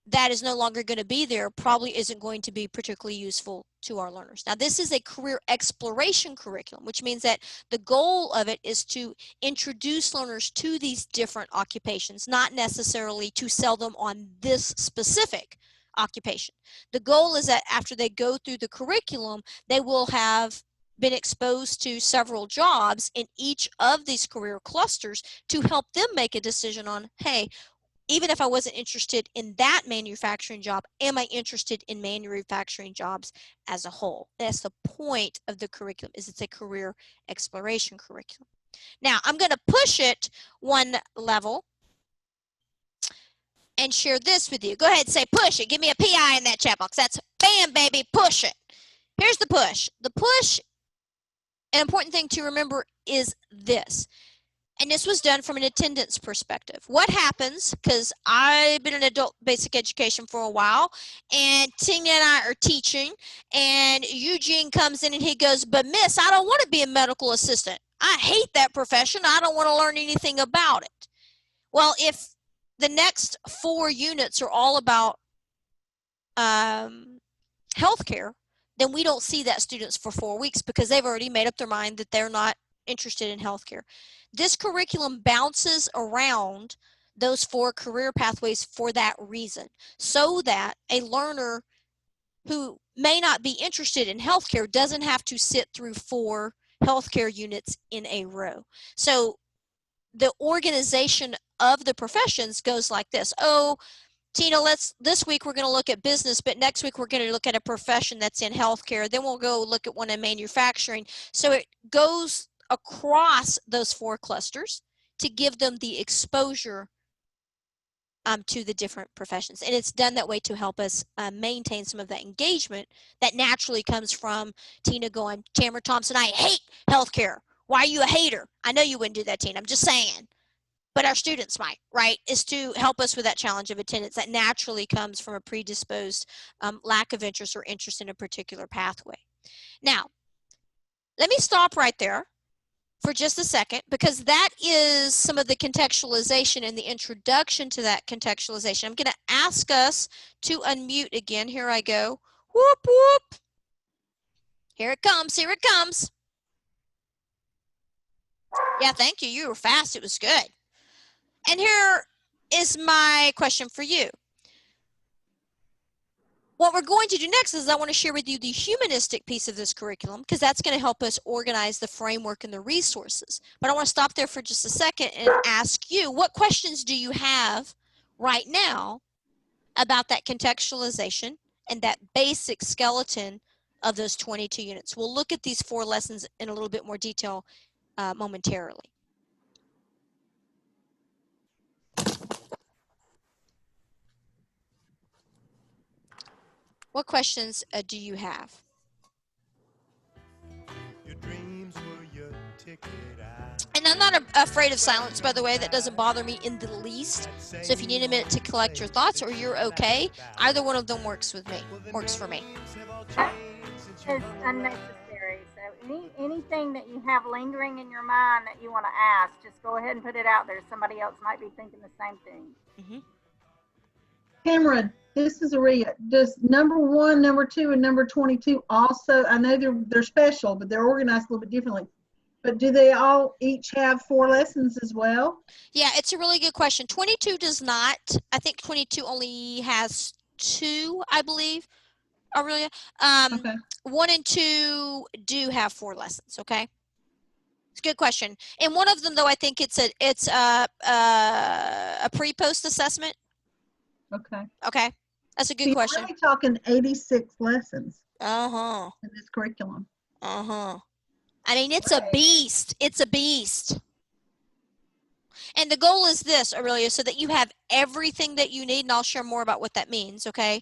that is no longer going to be there probably isn't going to be particularly useful to our learners. Now, this is a career exploration curriculum, which means that the goal of it is to introduce learners to these different occupations, not necessarily to sell them on this specific occupation. The goal is that after they go through the curriculum, they will have been exposed to several jobs in each of these career clusters to help them make a decision on, hey, even if I wasn't interested in that manufacturing job, am I interested in manufacturing jobs as a whole? That's the point of the curriculum, is it's a career exploration curriculum. Now, I'm going to push it one level and share this with you. Go ahead and say push it. Give me a PI in that chat box. That's bam, baby, push it. Here's the push. The push, an important thing to remember is this. And this was done from an attendance perspective. What happens, because I've been in adult basic education for a while, and Tina and I are teaching, and Eugene comes in and he goes, but miss, I don't want to be a medical assistant. I hate that profession. I don't want to learn anything about it. Well, if the next 4 units are all about healthcare, then we don't see that students for 4 weeks because they've already made up their mind that they're not interested in healthcare. This curriculum bounces around those 4 career pathways for that reason, so that a learner who may not be interested in healthcare doesn't have to sit through 4 healthcare units in a row. So the organization of the professions goes like this. Oh, Tina, this week we're going to look at business, but next week we're going to look at a profession that's in healthcare. Then we'll go look at one in manufacturing. So it goes across those 4 clusters to give them the exposure to the different professions. And it's done that way to help us maintain some of that engagement that naturally comes from Tina going, Tamara Thompson, I hate healthcare. Why are you a hater? I know you wouldn't do that, Tina. I'm just saying. But our students might, right, is to help us with that challenge of attendance that naturally comes from a predisposed lack of interest or interest in a particular pathway. Now, let me stop right there for just a second, because that is some of the contextualization and the introduction to that contextualization. I'm going to ask us to unmute again. Here I go. Whoop, whoop. Here it comes. Here it comes. Yeah, thank you. You were fast. It was good. And here is my question for you. What we're going to do next is I want to share with you the humanistic piece of this curriculum, because that's going to help us organize the framework and the resources. But I want to stop there for just a second and ask you, what questions do you have right now about that contextualization and that basic skeleton of those 22 units? We'll look at these 4 lessons in a little bit more detail momentarily. What questions do you have? Your dreams were your ticket out. And I'm not afraid of silence, by the way. That doesn't bother me in the least. So if you need a minute to collect your thoughts or you're okay, either one of them works with me, works for me. It's unnecessary. So anything that you have lingering in your mind that you want to ask, just go ahead and put it out there. Somebody else might be thinking the same thing. Mm-hmm. Cameron, this is Aria. Does number 1, number 2, and number 22 also, I know they're special, but they're organized a little bit differently. But do they all each have 4 lessons as well? Yeah, it's a really good question. 22 does not. I think 22 only has 2, I believe, Aurelia. Okay. 1 and 2 do have 4 lessons, okay? It's a good question. And one of them, though, I think it's a pre-post assessment. Okay. Okay, that's a good You're question. really talking 86 lessons Uh-huh. in this curriculum. Uh-huh. I mean, it's a beast. It's a beast. And the goal is this, Aurelia, so that you have everything that you need, and I'll share more about what that means, okay?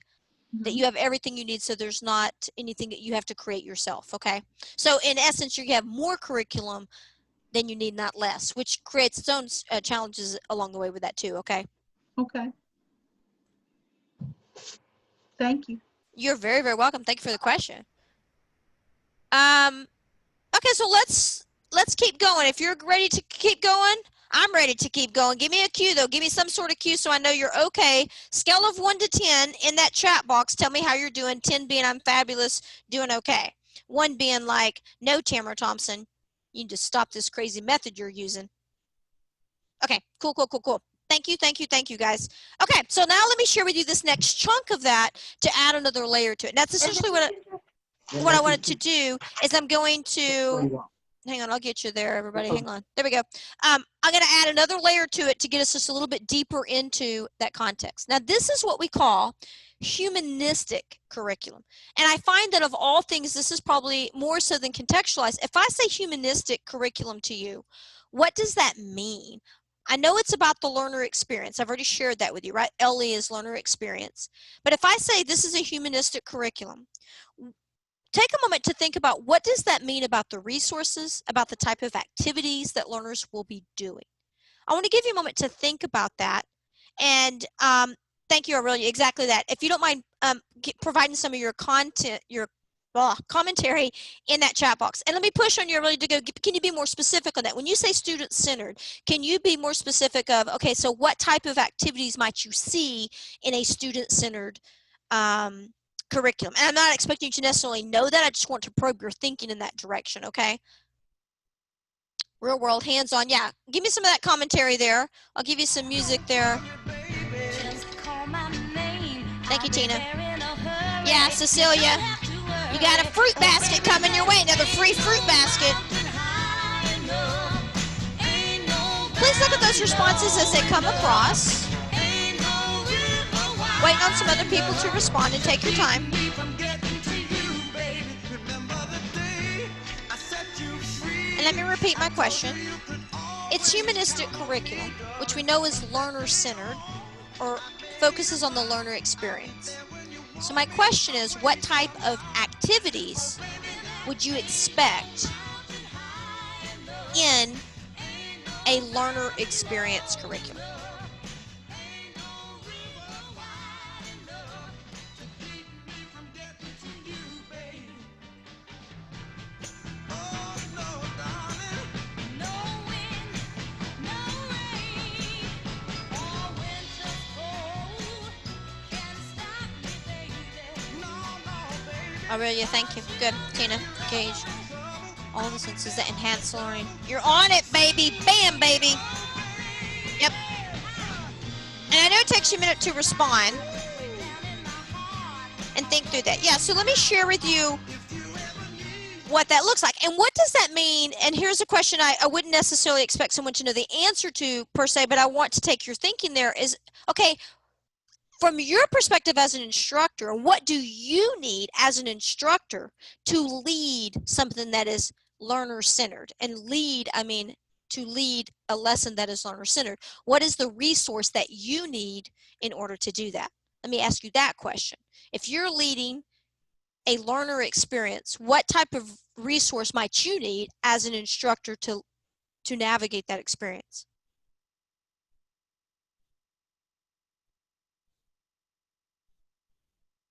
Mm-hmm. That you have everything you need, so there's not anything that you have to create yourself, okay? So in essence, you have more curriculum than you need, not less, which creates its own challenges along the way with that too, okay? Okay. Thank you. You're very, very welcome. Thank you for the question. Okay, so let's keep going. If you're ready to keep going, I'm ready to keep going. Give me a cue, though. Give me some sort of cue so I know you're okay. Scale of 1 to 10 in that chat box. Tell me how you're doing. 10 being I'm fabulous, doing okay. 1 being like, no, Tamara Thompson, you need to stop this crazy method you're using. Okay, cool, cool, cool, cool. Thank you, thank you, thank you, guys. Okay, so now let me share with you this next chunk of that to add another layer to it. And that's essentially what I wanted to do is I'm going to, hang on, I'll get you there, everybody. Hang on. There we go. I'm going to add another layer to it to get us just a little bit deeper into that context. Now, this is what we call humanistic curriculum. And I find that of all things, this is probably more so than contextualized. If I say humanistic curriculum to you, what does that mean? I know it's about the learner experience. I've already shared that with you, right? LE is learner experience. But if I say this is a humanistic curriculum, take a moment to think about what does that mean about the resources, about the type of activities that learners will be doing. I want to give you a moment to think about that. And thank you, Aurelia. Exactly that. If you don't mind providing some of your content, your commentary in that chat box. And let me push on you, Aurelia, to go, can you be more specific on that? When you say student-centered, can you be more specific of, okay, so what type of activities might you see in a student-centered curriculum? And I'm not expecting you to necessarily know that. I just want to probe your thinking in that direction, okay? Real world, hands-on. Yeah, give me some of that commentary there. I'll give you some music there. Thank you, Tina. Yeah, Cecilia. You got a fruit basket coming your way. Another free fruit basket. Please look at those responses as they come across. Waiting on some other people to respond and take your time. And let me repeat my question. It's humanistic curriculum, which we know is learner-centered or focuses on the learner experience. So my question is, what type of activities would you expect in a learner experience curriculum? Aurelia, thank you. Good. Tina, Gage. All the senses that enhance learning. You're on it, baby. Bam, baby. Yep. And I know it takes you a minute to respond and think through that. Yeah, so let me share with you what that looks like. And what does that mean? And here's a question I wouldn't necessarily expect someone to know the answer to per se, but I want to take your thinking there is, okay, from your perspective as an instructor, what do you need as an instructor to lead something that is learner-centered? And lead, I mean, to lead a lesson that is learner-centered. What is the resource that you need in order to do that? Let me ask you that question. If you're leading a learner experience, what type of resource might you need as an instructor to navigate that experience?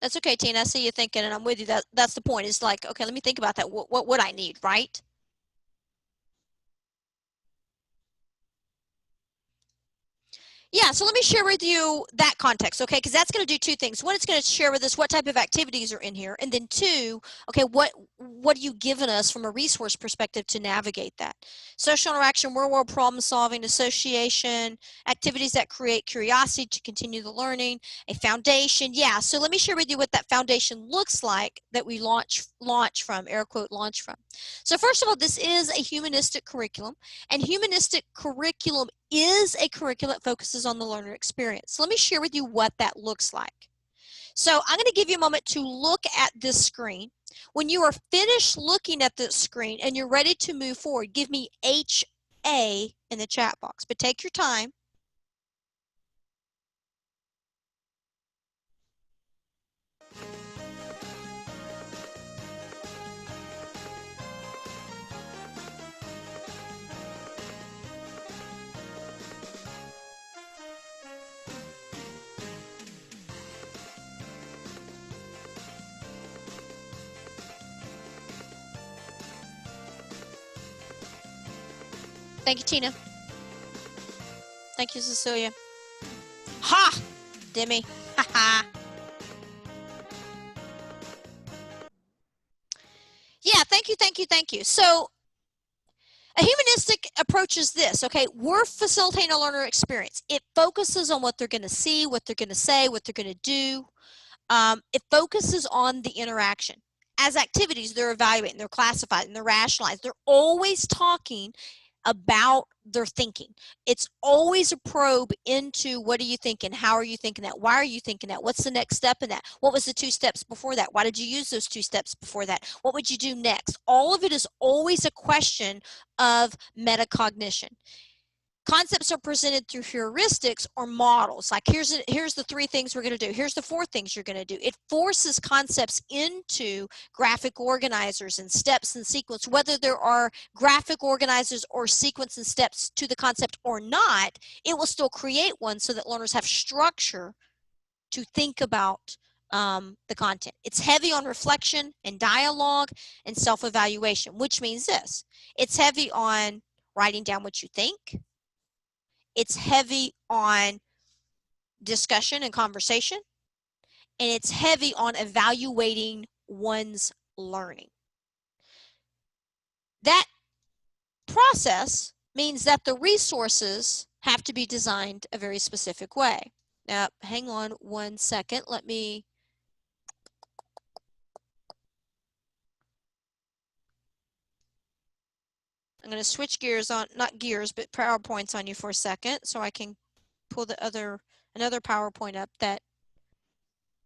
That's okay, Tina. I see you thinking, and I'm with you. That's the point. It's like, okay, let me think about that. What would I need, right? Yeah, so let me share with you that context, okay? Because that's going to do two things. One, it's going to share with us what type of activities are in here, and then two, okay, what are you giving us from a resource perspective to navigate that? Social interaction, real-world problem solving, association, activities that create curiosity to continue the learning, a foundation. Yeah, so let me share with you what that foundation looks like that we launch from, air quote, launch from. So first of all, this is a humanistic curriculum, and humanistic curriculum is a curriculum that focuses on the learner experience. So let me share with you what that looks like. So I'm going to give you a moment to look at this screen. When you are finished looking at this screen and you're ready to move forward, give me HA in the chat box, but take your time. Thank you, Tina. Thank you, Cecilia. Ha! Demi. Ha ha. Yeah, thank you, thank you, thank you. So a humanistic approach is this, okay? We're facilitating a learner experience. It focuses on what they're going to see, what they're going to say, what they're going to do. It focuses on the interaction. As activities, they're evaluating, they're classifying, they're rationalizing. They're always talking about their thinking. It's always a probe into what are you thinking? How are you thinking that? Why are you thinking that? What's the next step in that? What was the 2 steps before that? Why did you use those 2 steps before that? What would you do next? All of it is always a question of metacognition. Concepts are presented through heuristics or models. Like here's the 3 things we're going to do. Here's the 4 things you're going to do. It forces concepts into graphic organizers and steps and sequence. Whether there are graphic organizers or sequence and steps to the concept or not, it will still create one so that learners have structure to think about the content. It's heavy on reflection and dialogue and self-evaluation, which means this. It's heavy on writing down what you think. It's heavy on discussion and conversation, and it's heavy on evaluating one's learning. That process means that the resources have to be designed a very specific way. Now, hang on 1 second. I'm going to switch gears on, not gears, but PowerPoints on you for a second so I can pull another PowerPoint up that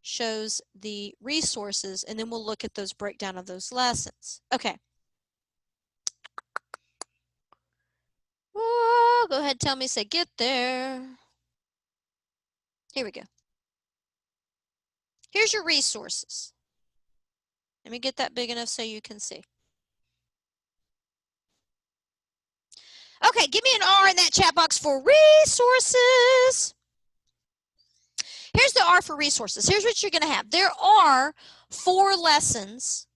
shows the resources, and then we'll look at those breakdown of those lessons. Okay. Oh, go ahead, tell me, say get there. Here we go. Here's your resources. Let me get that big enough so you can see. Okay, give me an R in that chat box for resources. Here's the R for resources. Here's what you're going to have. There are 4 lessons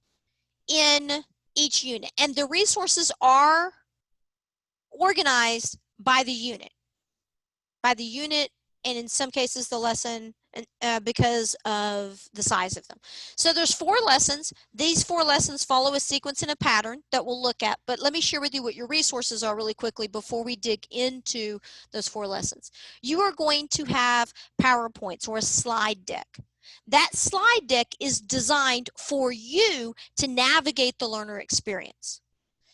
in each unit, and the resources are organized by the unit. And in some cases the lesson, because of the size of them. So there's 4 lessons. These 4 lessons follow a sequence and a pattern that we'll look at, but let me share with you what your resources are really quickly before we dig into those 4 lessons. You are going to have PowerPoints or a slide deck. That slide deck is designed for you to navigate the learner experience.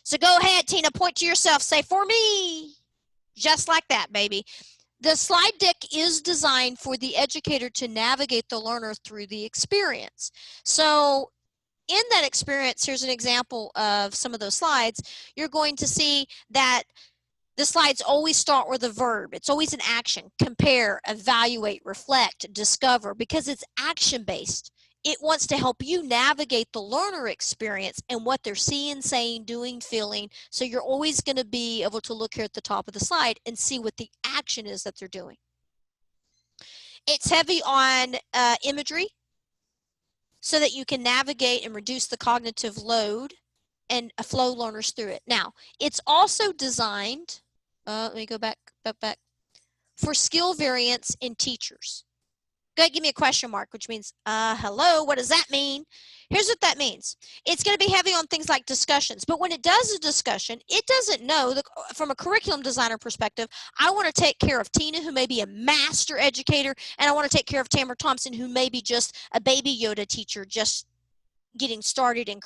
So go ahead, Tina, point to yourself, say, for me. Just like that, baby. The slide deck is designed for the educator to navigate the learner through the experience. So in that experience, here's an example of some of those slides. You're going to see that the slides always start with a verb. It's always an action. Compare, evaluate, reflect, discover, because it's action-based. It wants to help you navigate the learner experience and what they're seeing, saying, doing, feeling. So you're always going to be able to look here at the top of the slide and see what the action is that they're doing. It's heavy on imagery so that you can navigate and reduce the cognitive load and flow learners through it. Now, it's also designed, let me go back, for skill variance in teachers. Go ahead, give me a question mark, which means, hello, what does that mean? Here's what that means. It's going to be heavy on things like discussions, but when it does a discussion, it doesn't know, from a curriculum designer perspective, I want to take care of Tina, who may be a master educator, and I want to take care of Tamara Thompson, who may be just a baby Yoda teacher, just getting started in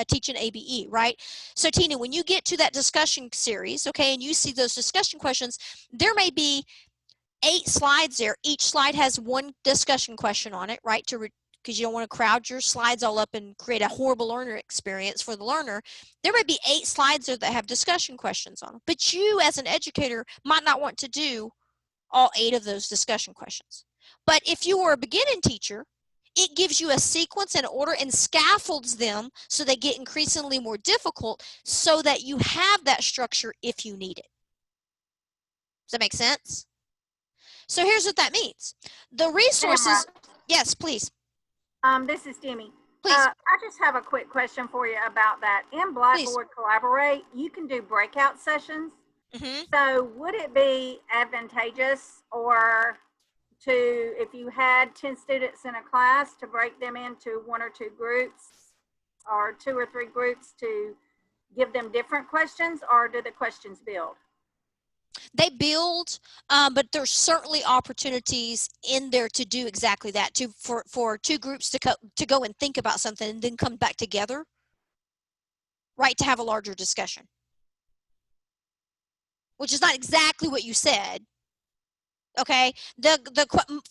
teaching ABE, right? So Tina, when you get to that discussion series, okay, and you see those discussion questions, there may be 8 slides there. Each slide has 1 discussion question on it, right? Because you don't want to crowd your slides all up and create a horrible learner experience for the learner. There may be 8 slides there that have discussion questions on them, but you as an educator might not want to do all 8 of those discussion questions. But if you are a beginning teacher, it gives you a sequence and order and scaffolds them so they get increasingly more difficult so that you have that structure if you need it. Does that make sense? So here's what that means. The resources, Tamara, yes, please. this is Demi. Please. I just have a quick question for you about that. In Please. Blackboard Collaborate, you can do breakout sessions. Mm-hmm. So would it be advantageous or to, if you had 10 students in a class, to break them into one or two groups or two or three groups to give them different questions, or do the questions build? They build, but there's certainly opportunities in there to do exactly that. For two groups to go and think about something and then come back together, right? To have a larger discussion, which is not exactly what you said. Okay, the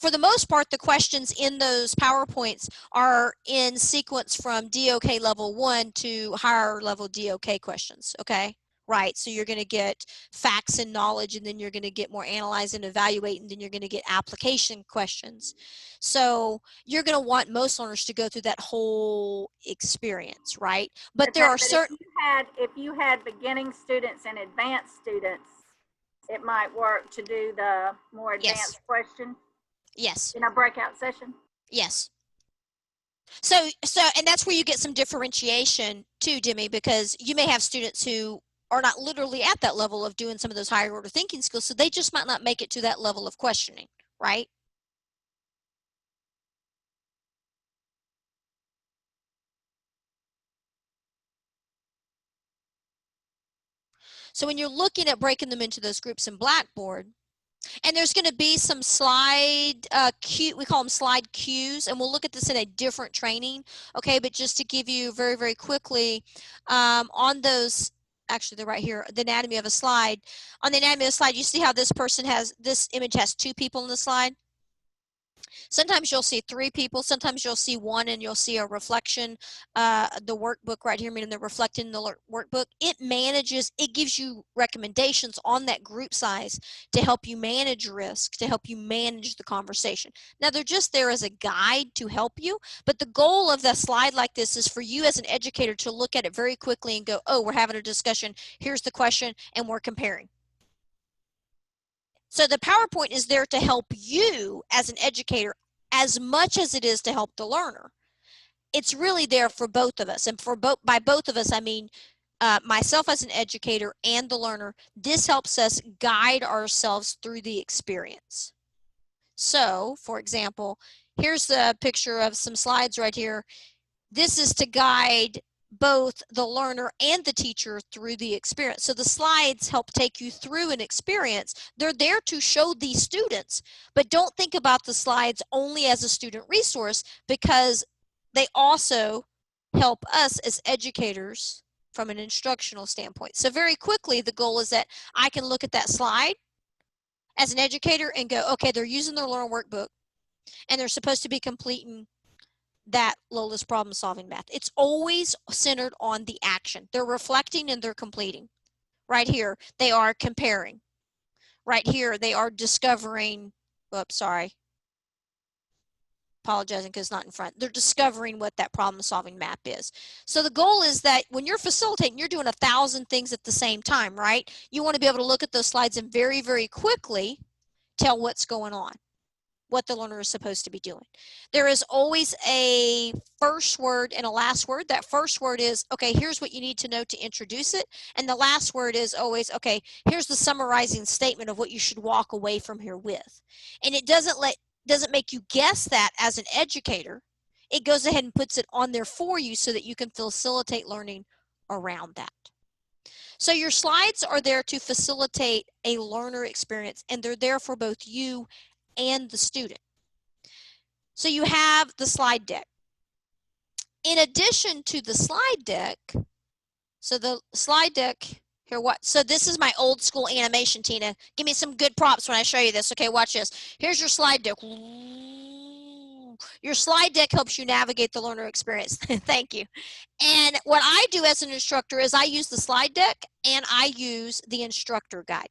for the most part, the questions in those PowerPoints are in sequence from DOK level 1 to higher level DOK questions. Okay, right. So you're going to get facts and knowledge, and then you're going to get more analyze and evaluate, and then you're going to get application questions. So you're going to want most learners to go through that whole experience, right? But there Okay, are but if certain, you had beginning students and advanced students, it might work to do the more yes, advanced question yes, in a breakout session. yes. And that's where you get some differentiation too, Demi, because you may have students who are not literally at that level of doing some of those higher order thinking skills, so they just might not make it to that level of questioning, right? So when you're looking at breaking them into those groups in Blackboard, and there's going to be some slide we call them slide cues, and we'll look at this in a different training. Okay, but just to give you very, very quickly, on those, actually they're right here, the anatomy of a slide. On the anatomy of a slide, you see how this image has two people in the slide? Sometimes you'll see three people, sometimes you'll see one, and you'll see a reflection, the workbook right here, meaning they're reflecting the workbook. It gives you recommendations on that group size to help you manage risk, to help you manage the conversation. Now, they're just there as a guide to help you, but the goal of the slide like this is for you as an educator to look at it very quickly and go, oh, we're having a discussion, here's the question, and we're comparing. So the PowerPoint is there to help you as an educator as much as it is to help the learner. It's really there for both of us. And by both of us, I mean myself as an educator and the learner. This helps us guide ourselves through the experience. So, for example, here's a picture of some slides right here. This is to guide both the learner and the teacher through the experience. So the slides help take you through an experience. They're there to show the students, but don't think about the slides only as a student resource, because they also help us as educators from an instructional standpoint. So very quickly, the goal is that I can look at that slide as an educator and go, okay, they're using their learn workbook and they're supposed to be completing that Lola's problem solving math. It's always centered on the action. They're reflecting and they're completing. Right here, they are comparing. Right here, they are discovering. Oops, sorry. Apologizing because it's not in front. They're discovering what that problem solving map is. So the goal is that when you're facilitating, you're doing 1,000 things at the same time, right? You want to be able to look at those slides and very, very quickly tell what's going on, what the learner is supposed to be doing. There is always a first word and a last word. That first word is, okay, here's what you need to know to introduce it. And the last word is always, okay, here's the summarizing statement of what you should walk away from here with. And it doesn't make you guess that as an educator. It goes ahead and puts it on there for you so that you can facilitate learning around that. So your slides are there to facilitate a learner experience, and they're there for both you and the student. So you have the slide deck. In addition to the slide deck, so the slide deck here, so this is my old school animation, Tina. Give me some good props when I show you this. Okay, watch this. Here's your slide deck. Your slide deck helps you navigate the learner experience. Thank you. And what I do as an instructor is I use the slide deck and I use the instructor guide.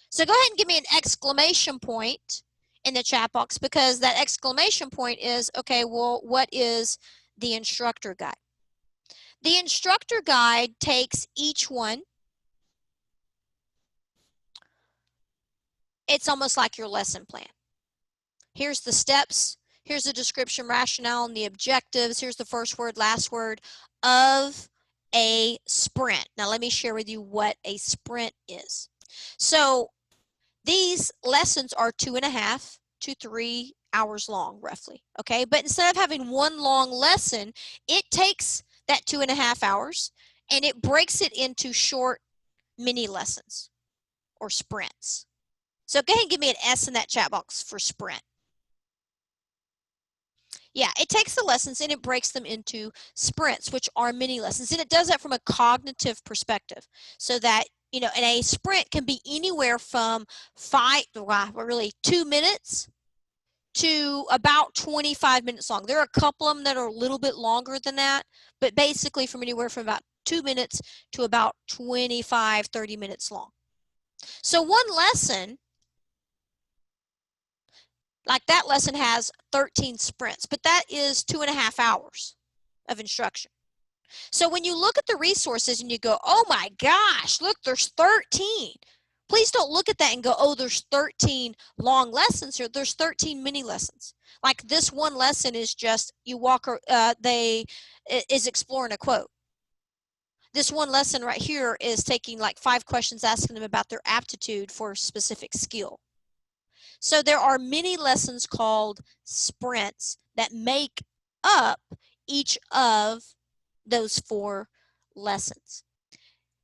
So go ahead and give me an exclamation point in the chat box, because that exclamation point is, okay, well, what is the instructor guide? The instructor guide takes each one. It's almost like your lesson plan. Here's the steps. Here's the description, rationale, and the objectives. Here's the first word, last word of a sprint. Now let me share with you what a sprint is. So these lessons are 2.5 to 3 hours long, roughly. Okay, but instead of having one long lesson, it takes that 2.5 hours and it breaks it into short mini lessons or sprints. So go ahead and give me an S in that chat box for sprint. Yeah, it takes the lessons and it breaks them into sprints, which are mini lessons. And it does that from a cognitive perspective so that, and a sprint can be anywhere from 2 minutes to about 25 minutes long. There are a couple of them that are a little bit longer than that, but basically from anywhere from about 2 minutes to about 25, 30 minutes long. So one lesson, like that lesson has 13 sprints, but that is 2.5 hours of instruction. So when you look at the resources and you go, oh my gosh, look, there's 13. Please don't look at that and go, oh, there's 13 long lessons or there's 13 mini lessons. Like this one lesson is just is exploring a quote. This one lesson right here is taking like 5 questions, asking them about their aptitude for a specific skill. So there are many lessons called sprints that make up each of those 4 lessons.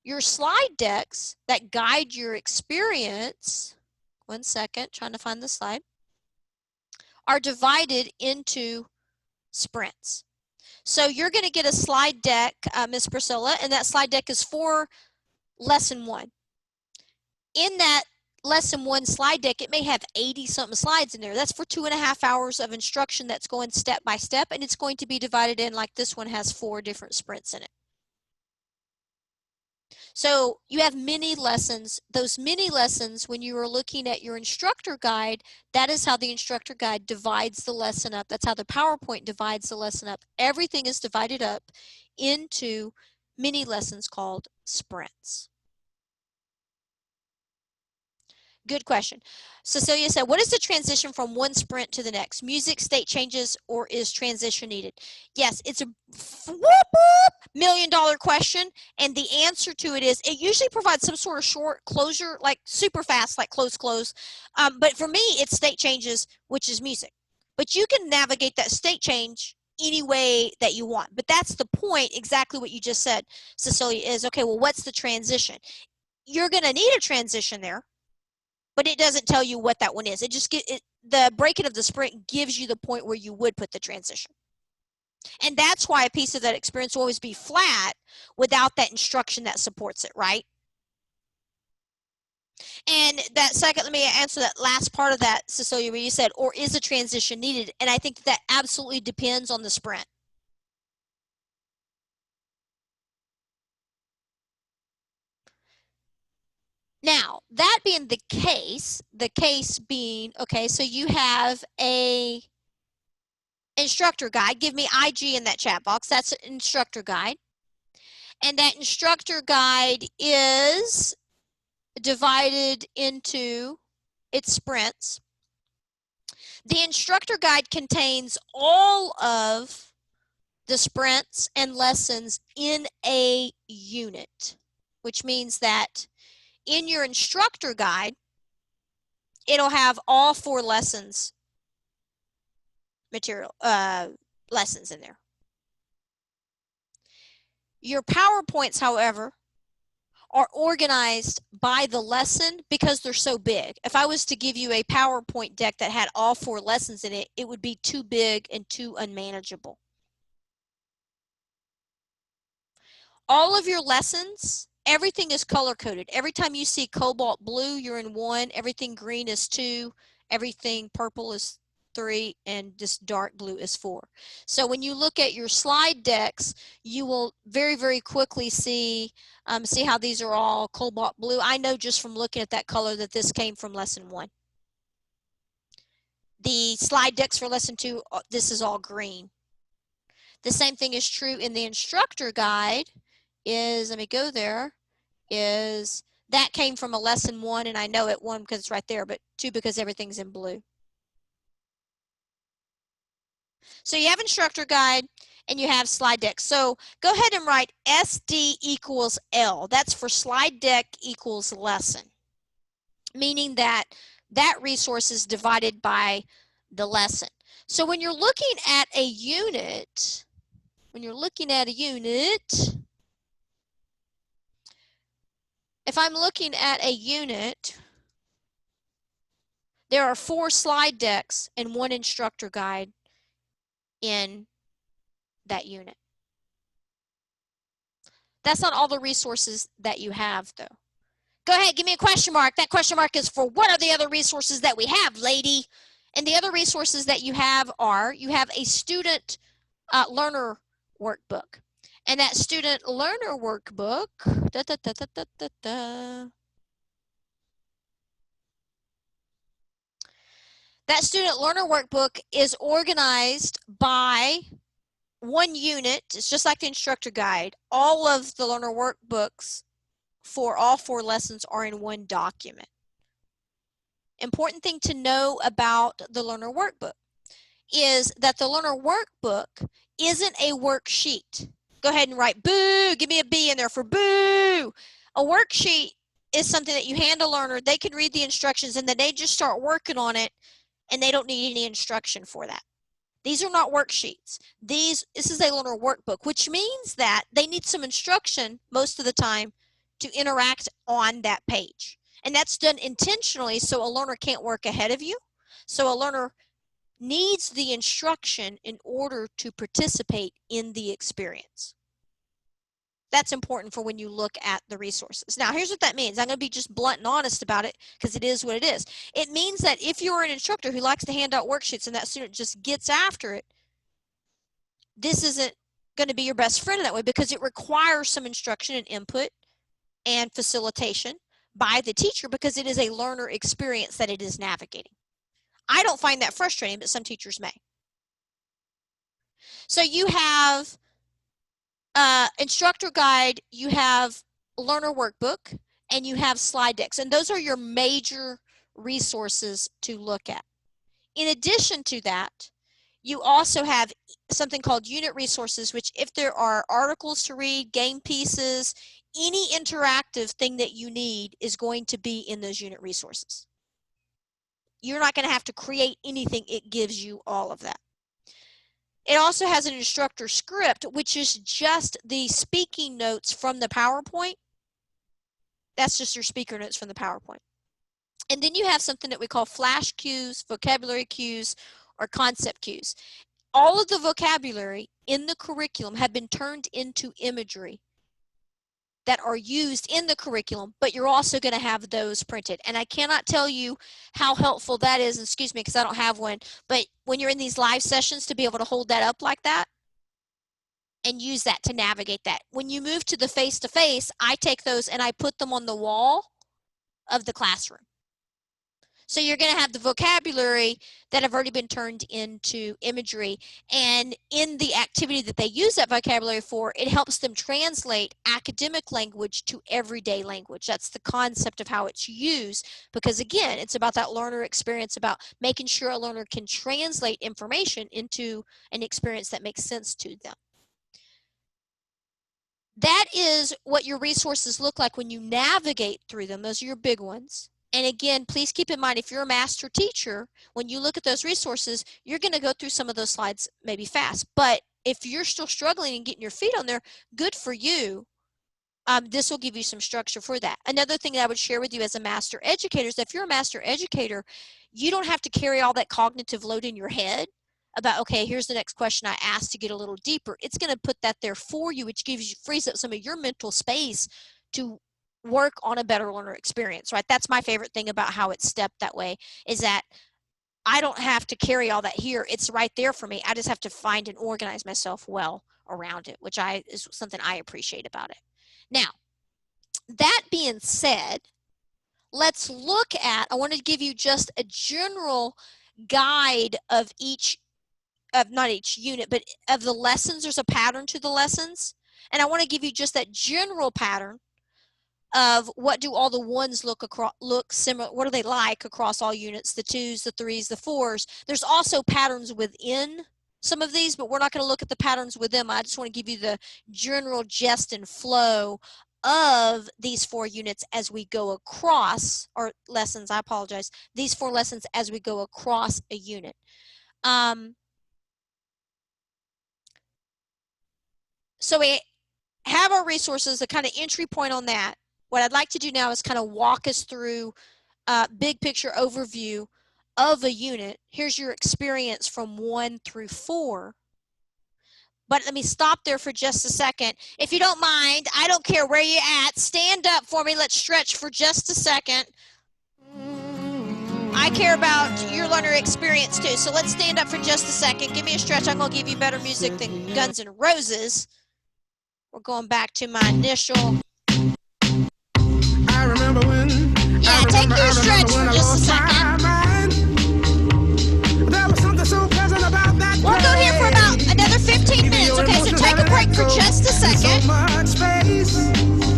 Your slide decks that guide your experience, one second, trying to find the slide, are divided into sprints. So you're going to get a slide deck, Miss Priscilla, and that slide deck is for lesson 1. In that lesson 1 slide deck, it may have 80 something slides in there. That's for 2.5 hours of instruction that's going step by step, and it's going to be divided in like this one has 4 different sprints in it. So you have mini lessons. Those mini lessons, when you are looking at your instructor guide, that is how the instructor guide divides the lesson up. That's how the PowerPoint divides the lesson up. Everything is divided up into mini lessons called sprints. Good question. Cecilia said, what is the transition from one sprint to the next? Music, state changes, or is transition needed? Yes, it's a whoop, whoop, $1,000,000 question. And the answer to it is it usually provides some sort of short closure, like super fast, like close, close. But for me, it's state changes, which is music. But you can navigate that state change any way that you want. But that's the point, exactly what you just said, Cecilia, is, okay, well, what's the transition? You're going to need a transition there, but it doesn't tell you what that one is. It just the breaking of the sprint gives you the point where you would put the transition. And that's why a piece of that experience will always be flat without that instruction that supports it, right? And that second, let me answer that last part of that, Cecilia, where you said, or is a transition needed? And I think that absolutely depends on the sprint. Now, that being the case being, okay, so you have a instructor guide. Give me IG in that chat box. That's an instructor guide. And that instructor guide is divided into its sprints. The instructor guide contains all of the sprints and lessons in a unit, which means that in your instructor guide, it'll have all 4 lessons lessons in there. Your PowerPoints, however, are organized by the lesson because they're so big. If I was to give you a PowerPoint deck that had all 4 lessons in it, it would be too big and too unmanageable. All of your lessons, everything is color coded. Every time you see cobalt blue, you're in 1, everything green is 2, everything purple is 3, and this dark blue is 4. So when you look at your slide decks, you will very, very quickly see how these are all cobalt blue. I know just from looking at that color that this came from lesson 1. The slide decks for lesson 2, this is all green. The same thing is true in the instructor guide. Let me go there, is that came from a lesson 1, and I know it 1 because it's right there, but 2 because everything's in blue. So you have instructor guide, and you have slide deck. So go ahead and write SD equals L. That's for slide deck equals lesson, meaning that that resource is divided by the lesson. So when you're looking at a unit, if I'm looking at a unit, there are 4 slide decks and 1 instructor guide in that unit. That's not all the resources that you have, though. Go ahead, give me a question mark. That question mark is for what are the other resources that we have, lady? And the other resources that you have are, you have a student learner workbook. And that student learner workbook, that student learner workbook is organized by 1 unit. It's just like the instructor guide. All of the learner workbooks for all 4 lessons are in 1 document. Important thing to know about the learner workbook is that the learner workbook isn't a worksheet. Go ahead and write boo. Give me a B in there for boo. A worksheet is something that you hand a learner. They can read the instructions and then they just start working on it, and they don't need any instruction for that. These are not worksheets. This is a learner workbook, which means that they need some instruction most of the time to interact on that page. And that's done intentionally so a learner can't work ahead of you. So a learner needs the instruction in order to participate in the experience. That's important for when you look at the resources. Now, here's what that means. I'm going to be just blunt and honest about it because it is what it is. It means that if you're an instructor who likes to hand out worksheets and that student just gets after it, this isn't going to be your best friend in that way because it requires some instruction and input and facilitation by the teacher because it is a learner experience that it is navigating. I don't find that frustrating, but some teachers may. So you have instructor guide, you have learner workbook, and you have slide decks. And those are your major resources to look at. In addition to that, you also have something called unit resources, which if there are articles to read, game pieces, any interactive thing that you need is going to be in those unit resources. You're not going to have to create anything. It gives you all of that. It also has an instructor script, which is just the speaking notes from the PowerPoint. That's just your speaker notes from the PowerPoint. And then you have something that we call flash cues, vocabulary cues, or concept cues. All of the vocabulary in the curriculum have been turned into imagery that are used in the curriculum, but you're also going to have those printed. And I cannot tell you how helpful that is, excuse me, because I don't have one, but when you're in these live sessions to be able to hold that up like that and use that to navigate that. When you move to the face-to-face, I take those and I put them on the wall of the classroom. So you're going to have the vocabulary that have already been turned into imagery. And in the activity that they use that vocabulary for, it helps them translate academic language to everyday language. That's the concept of how it's used. Because again, it's about that learner experience, about making sure a learner can translate information into an experience that makes sense to them. That is what your resources look like when you navigate through them. Those are your big ones. And again, please keep in mind, if you're a master teacher, when you look at those resources, you're going to go through some of those slides maybe fast. But if you're still struggling and getting your feet on there, good for you. This will give you some structure for that. Another thing that I would share with you as a master educator is that if you're a master educator, you don't have to carry all that cognitive load in your head about, okay, here's the next question I asked to get a little deeper. It's going to put that there for you, which frees up some of your mental space to work on a better learner experience, right? That's my favorite thing about how it's stepped that way, is that I don't have to carry all that here. It's right there for me. I just have to find and organize myself well around it, which is something I appreciate about it. Now, that being said, let's look at, I want to give you just a general guide of not each unit, but of the lessons. There's a pattern to the lessons. And I want to give you just that general pattern of what do all the ones look similar, what are they like across all units, the twos, the threes, the fours. There's also patterns within some of these, but we're not going to look at the patterns with them. I just want to give you the general gist and flow of these 4 units as we go across, or lessons, I apologize, these 4 lessons as we go across a unit. So we have our resources, a kind of entry point on that. What I'd like to do now is kind of walk us through a big picture overview of a unit. Here's your experience from 1 through 4. But let me stop there for just a second. If you don't mind, I don't care where you're at, stand up for me. Let's stretch for just a second. I care about your learner experience too. So let's stand up for just a second. Give me a stretch. I'm going to give you better music than Guns N' Roses. We're going back to my initial. I remember when. Yeah, take your stretch for just a second. There was something so pleasant about that. We'll go here for about another 15 minutes, okay? So take a break for just a second.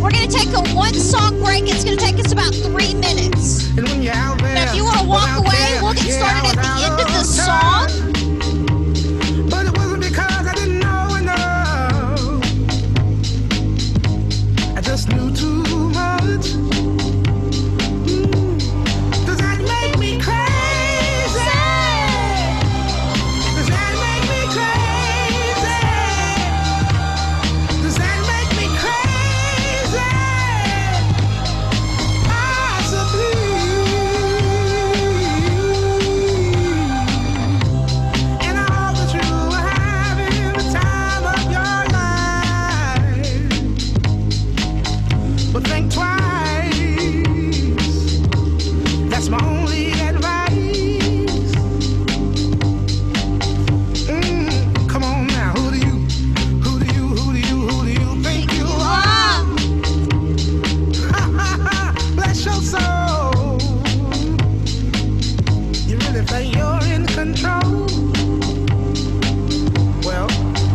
We're going to take a 1-song break. It's going to take us about 3 minutes. Now, if you want to walk away, we'll get started at the end of the song. But it wasn't because I didn't know enough. I just knew too much. Does that make me crazy? Does that make me crazy? Does that make me crazy? Possibly. And I hope that you are having the time of your life. But think twice. That's my only advice. Come on now, who do you think you are? Bless your soul. You really think you're in control? Well,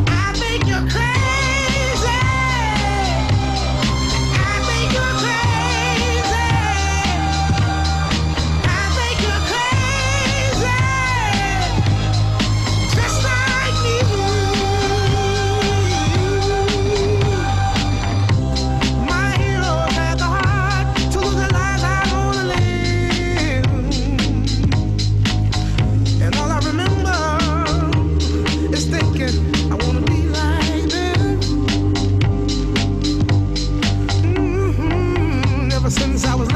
I think you're crazy. I think you're crazy. I think you're crazy. Just like me. My hero had the heart to live the life I wanna live. And all I remember is thinking I wanna be like them. Ever since I was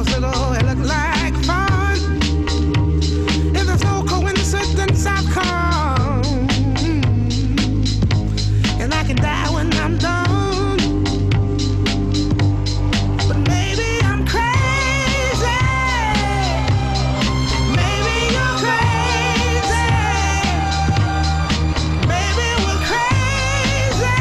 little, it looked like fun. If there's no coincidence, I've come. And I can die when I'm done. But maybe I'm crazy. Maybe you're crazy. Maybe we're crazy.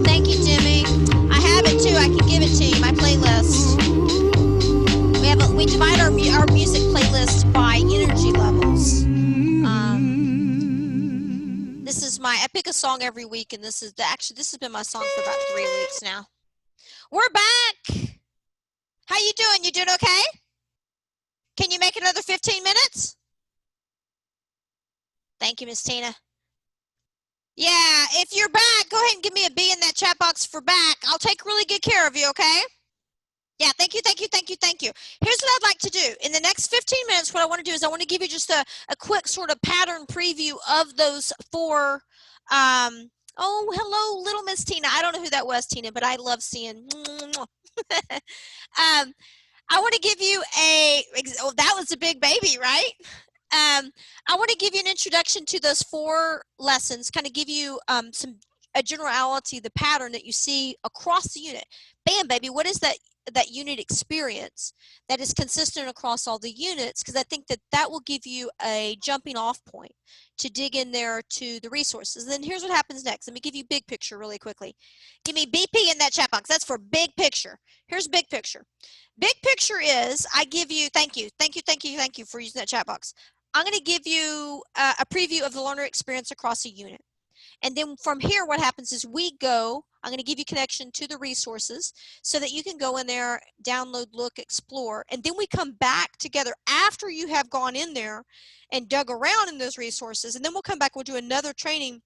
Thank you, Jimmy. I have it too. I can give it to you, my playlist. We divide our music playlist by energy levels. This is I pick a song every week, and this has been my song for about 3 weeks now. We're back. How you doing? You doing okay? Can you make another 15 minutes? Thank you, Miss Tina. Yeah, if you're back, go ahead and give me a B in that chat box for back. I'll take really good care of you, okay? Yeah, thank you. Here's what I'd like to do. In the next 15 minutes, what I want to do is I want to give you just a quick sort of pattern preview of those 4. Oh, hello, little Miss Tina. I don't know who that was, Tina, but I love seeing. I want to give you that was a big baby, right? I want to give you an introduction to those 4 lessons, kind of give you a generality, the pattern that you see across the unit. Bam, baby, what is that unit experience that is consistent across all the units? Because I think that will give you a jumping off point to dig in there to the resources. And then here's what happens next. Let me give you big picture really quickly. Give me BP in that chat box. That's for big picture. Here's big picture. Big picture is I give you, thank you for using that chat box. I'm going to give you a preview of the learner experience across a unit. And then from here, what happens is I'm going to give you connection to the resources so that you can go in there, download, look, explore, and then we come back together after you have gone in there and dug around in those resources. And then we'll come back, we'll do another training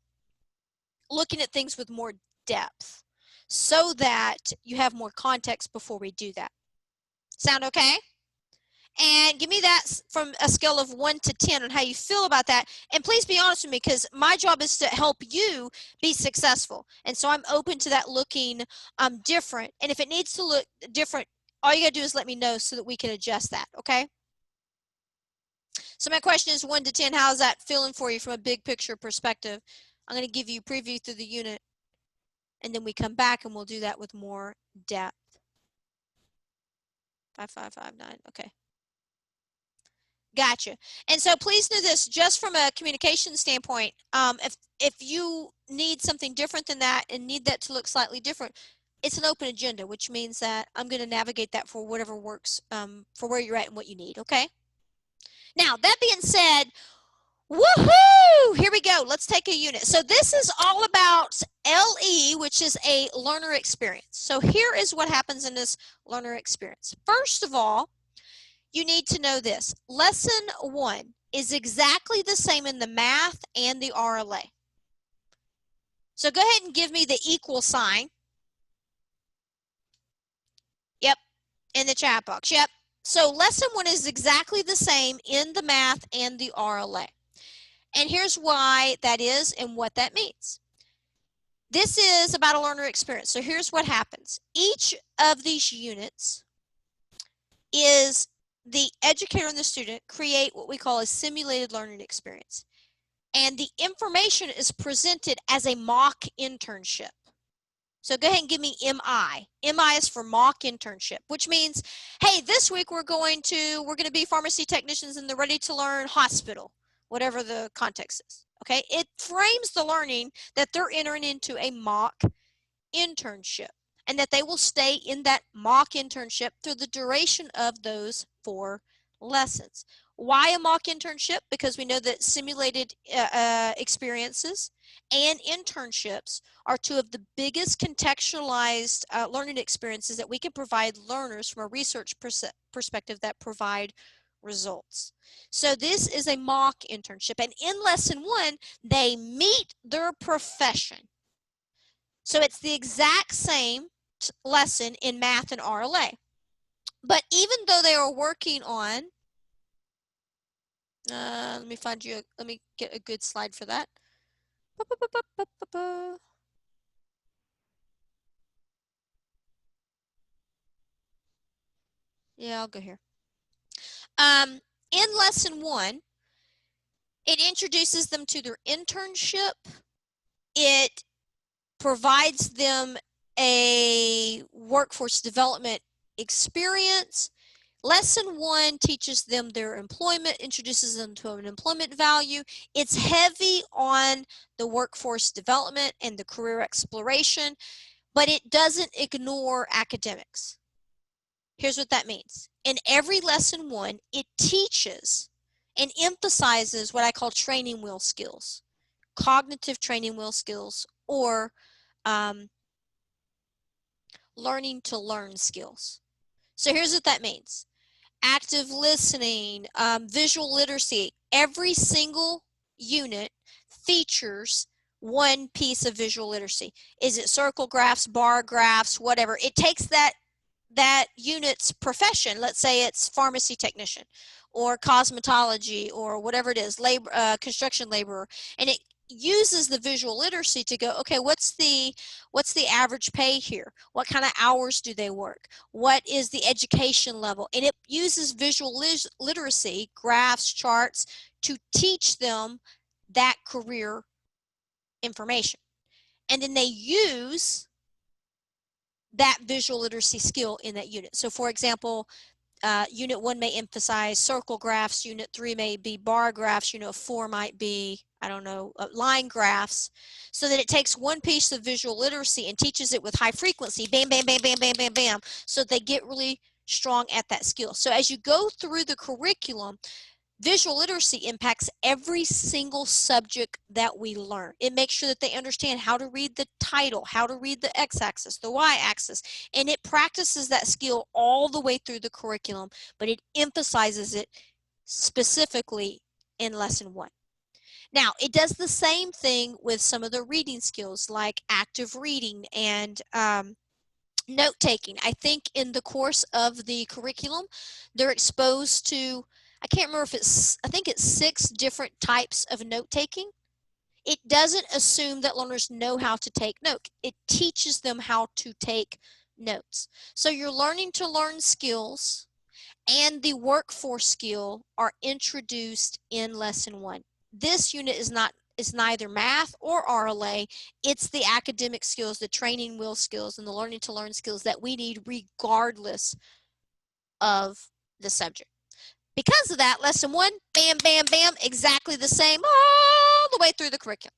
looking at things with more depth so that you have more context before we do that. Sound okay? And give me that from a scale of 1 to 10 on how you feel about that. And please be honest with me, because my job is to help you be successful. And so I'm open to that looking different. And if it needs to look different, all you got to do is let me know so that we can adjust that, okay? So my question is 1 to 10, how's that feeling for you from a big picture perspective? I'm going to give you a preview through the unit, and then we come back and we'll do that with more depth. 5559, okay. Gotcha. And so please know this, just from a communication standpoint, if you need something different than that and need that to look slightly different, it's an open agenda, which means that I'm going to navigate that for whatever works for where you're at and what you need, okay? Now, that being said, woohoo! Here we go. Let's take a unit. So this is all about LE, which is a learner experience. So here is what happens in this learner experience. First of all, you need to know this. Lesson 1 is exactly the same in the math and the RLA. So go ahead and give me the equal sign. Yep, in the chat box. Yep. So lesson 1 is exactly the same in the math and the RLA. And here's why that is and what that means. This is about a learner experience. So here's what happens. Each of these units is the educator and the student create what we call a simulated learning experience. And the information is presented as a mock internship. So go ahead and give me MI. MI is for mock internship, which means, hey, this week we're going to be pharmacy technicians in the Ready to Learn hospital, whatever the context is. Okay, it frames the learning that they're entering into a mock internship and that they will stay in that mock internship through the duration of those 4 lessons. Why a mock internship? Because we know that simulated experiences and internships are 2 of the biggest contextualized learning experiences that we can provide learners from a research perspective that provide results. So this is a mock internship, and in lesson 1, they meet their profession. So it's the exact same lesson in math and RLA. But even though they are working on, let me get a good slide for that. Yeah, I'll go here. In lesson 1, it introduces them to their internship. It provides them a workforce development experience. Lesson 1 teaches them their employment, introduces them to an employment value. It's heavy on the workforce development and the career exploration, but it doesn't ignore academics. Here's what that means. In every lesson 1, it teaches and emphasizes what I call training wheel skills, cognitive training wheel skills, or learning to learn skills. So here's what that means. Active listening, visual literacy. Every single unit features one piece of visual literacy. Is it circle graphs, bar graphs, whatever? It takes that unit's profession. Let's say it's pharmacy technician or cosmetology or whatever it is, labor, construction laborer, and it uses the visual literacy to go, okay, what's the average pay here? What kind of hours do they work? What is the education level? And it uses visual literacy, graphs, charts, to teach them that career information. And then they use that visual literacy skill in that unit. So for example, unit 1 may emphasize circle graphs, unit 3 may be bar graphs, unit 4 might be, I don't know, line graphs, so that it takes one piece of visual literacy and teaches it with high frequency, bam, bam, bam, bam, bam, bam, bam, so they get really strong at that skill. So as you go through the curriculum, Visual literacy impacts every single subject that we learn. It makes sure that they understand how to read the title, how to read the x-axis, the y-axis, and it practices that skill all the way through the curriculum, but it emphasizes it specifically in lesson 1. Now, it does the same thing with some of the reading skills like active reading and note taking. I think in the course of the curriculum, they're exposed to, I can't remember if I think it's 6 different types of note taking. It doesn't assume that learners know how to take note. It teaches them how to take notes. So you're learning to learn skills and the workforce skill are introduced in lesson 1. This unit is neither math or RLA. It's the academic skills, the training wheel skills, and the learning to learn skills that we need regardless of the subject. Because of that, lesson 1, bam, bam, bam, exactly the same all the way through the curriculum.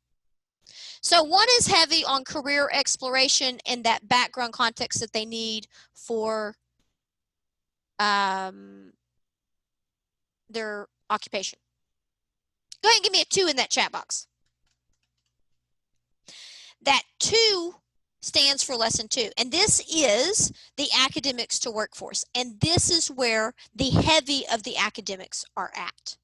So 1 is heavy on career exploration and that background context that they need for their occupation. Go ahead and give me a 2 in that chat box. That 2 stands for lesson 2, and this is the academics to workforce, and this is where the heavy of the academics are at.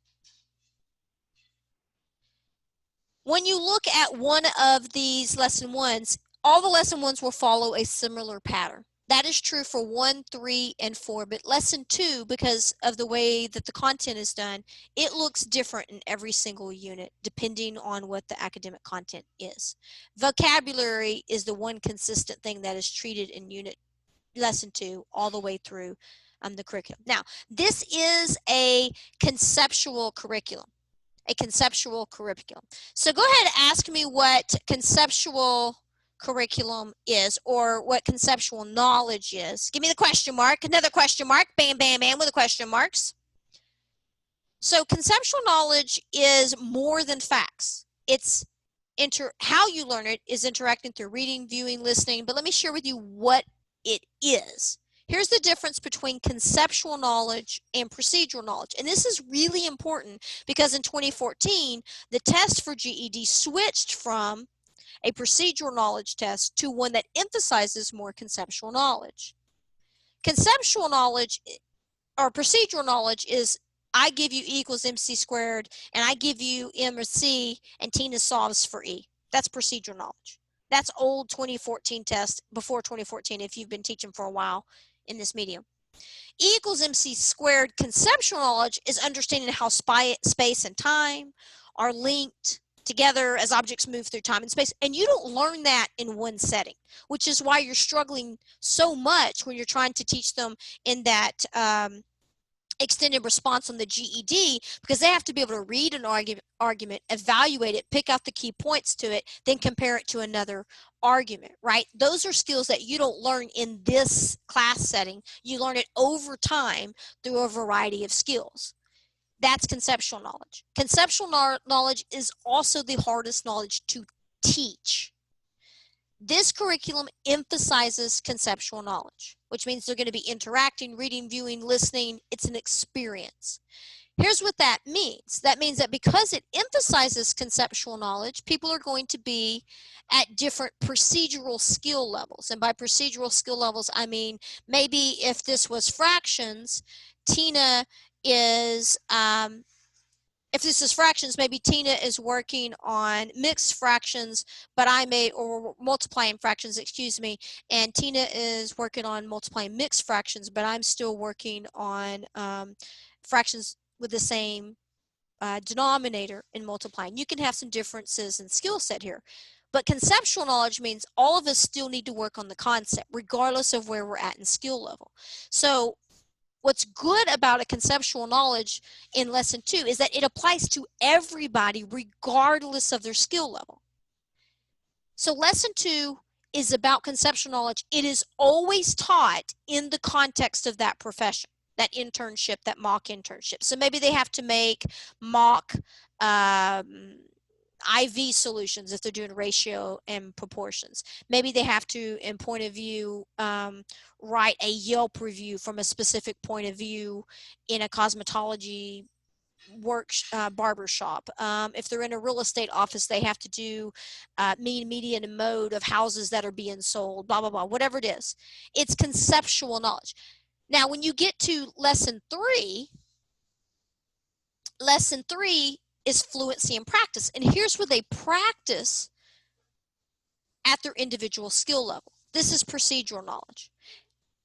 When you look at one of these lesson 1s, all the lesson 1s will follow a similar pattern. That is true for 1, 3, and 4, but lesson 2, because of the way that the content is done, it looks different in every single unit depending on what the academic content is. Vocabulary is the one consistent thing that is treated in unit lesson 2 all the way through the curriculum. Now, this is a conceptual curriculum. So go ahead and ask me what conceptual curriculum is or what conceptual knowledge is. Give me the question mark, another question mark, bam, bam, bam with the question marks. So conceptual knowledge is more than facts. It's how you learn it is interacting through reading, viewing, listening, but let me share with you what it is. Here's the difference between conceptual knowledge and procedural knowledge. And this is really important because in 2014, the test for GED switched from a procedural knowledge test to one that emphasizes more conceptual knowledge. Conceptual knowledge or procedural knowledge is I give you E equals MC squared and I give you M or C and Tina solves for E. That's procedural knowledge. That's old 2014 test, before 2014 if you've been teaching for a while in this medium. E equals MC squared conceptual knowledge is understanding how space and time are linked together as objects move through time and space. And you don't learn that in one setting, which is why you're struggling so much when you're trying to teach them in that extended response on the GED, because they have to be able to read an argument, evaluate it, pick out the key points to it, then compare it to another argument, right? Those are skills that you don't learn in this class setting. You learn it over time through a variety of skills. That's conceptual knowledge. Conceptual knowledge is also the hardest knowledge to teach. This curriculum emphasizes conceptual knowledge, which means they're going to be interacting, reading, viewing, listening. It's an experience. Here's what that means. That means that because it emphasizes conceptual knowledge, people are going to be at different procedural skill levels. And by procedural skill levels, I mean maybe if this was fractions, Tina is if this is fractions, maybe Tina is working on mixed fractions, but or multiplying fractions, excuse me, and Tina is working on multiplying mixed fractions, but I'm still working on fractions with the same denominator in multiplying. You can have some differences in skill set here. But conceptual knowledge means all of us still need to work on the concept, regardless of where we're at in skill level. So what's good about a conceptual knowledge in lesson 2 is that it applies to everybody regardless of their skill level. So lesson 2 is about conceptual knowledge. It is always taught in the context of that profession, that internship, that mock internship. So maybe they have to make mock IV solutions if they're doing ratio and proportions. Maybe they have to, in point of view, write a Yelp review from a specific point of view in a cosmetology barber shop. If they're in a real estate office, they have to do mean, median, and mode of houses that are being sold, blah, blah, blah, whatever it is. It's conceptual knowledge. Now, when you get to lesson three is fluency and practice. And here's where they practice at their individual skill level. This is procedural knowledge.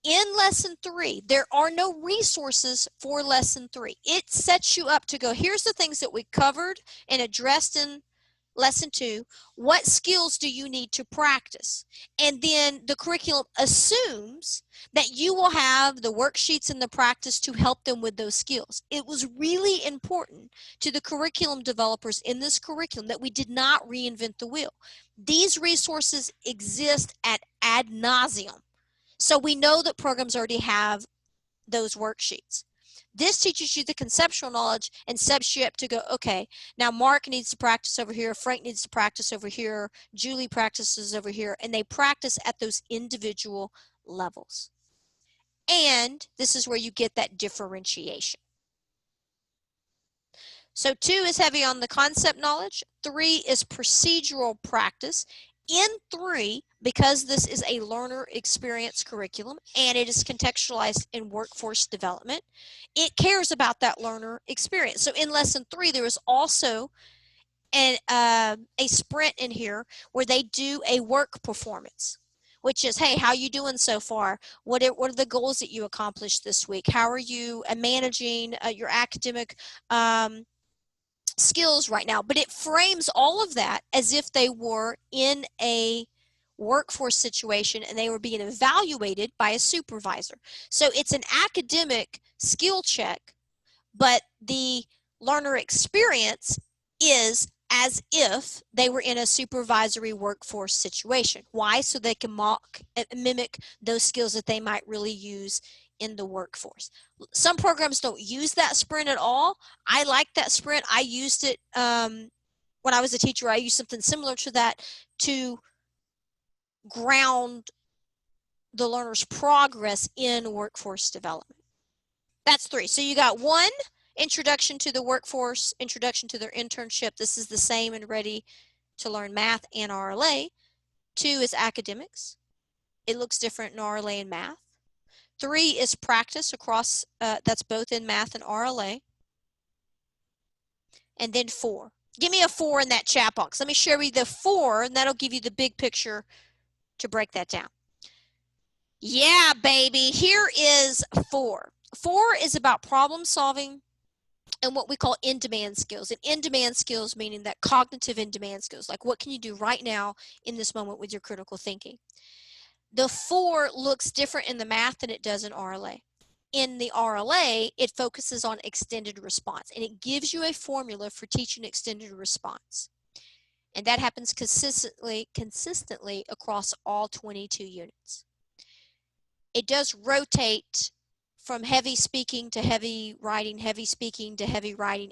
In lesson three, there are no resources for lesson three. It sets you up to go, here's the things that we covered and addressed in lesson two. What skills do you need to practice? And then the curriculum assumes that you will have the worksheets and the practice to help them with those skills. It was really important to the curriculum developers in this curriculum that we did not reinvent the wheel. These resources exist ad nauseum. So we know that programs already have those worksheets. This teaches you the conceptual knowledge and sets you up to go, okay, now Mark needs to practice over here, Frank needs to practice over here, Julie practices over here, and they practice at those individual levels. And this is where you get that differentiation. So 2 is heavy on the concept knowledge. 3 is procedural practice. In 3, because this is a learner experience curriculum and it is contextualized in workforce development, it cares about that learner experience. So in lesson 3, there is also a sprint in here where they do a work performance, which is, hey, how you doing so far? What are the goals that you accomplished this week? How are you managing your academic skills right now? But it frames all of that as if they were in a workforce situation and they were being evaluated by a supervisor. So it's an academic skill check, but the learner experience is as if they were in a supervisory workforce situation. Why? So they can mimic those skills that they might really use in the workforce. Some programs don't use that sprint at all. I like that sprint. I used it when I was a teacher. I used something similar to that to ground the learner's progress in workforce development. That's 3. So you got 1, introduction to the workforce, introduction to their internship. This is the same in Ready to Learn Math and RLA. 2 is academics. It looks different in RLA and math. 3 is practice across, that's both in math and RLA. And then 4. Give me a 4 in that chat box. Let me share with you the 4, and that'll give you the big picture to break that down. Yeah, baby. Here is 4. 4 is about problem solving and what we call in-demand skills. And in-demand skills meaning that cognitive in-demand skills, like what can you do right now in this moment with your critical thinking. The 4 looks different in the math than it does in RLA. In the RLA, it focuses on extended response, and it gives you a formula for teaching extended response. And that happens consistently across all 22 units. It does rotate from heavy speaking to heavy writing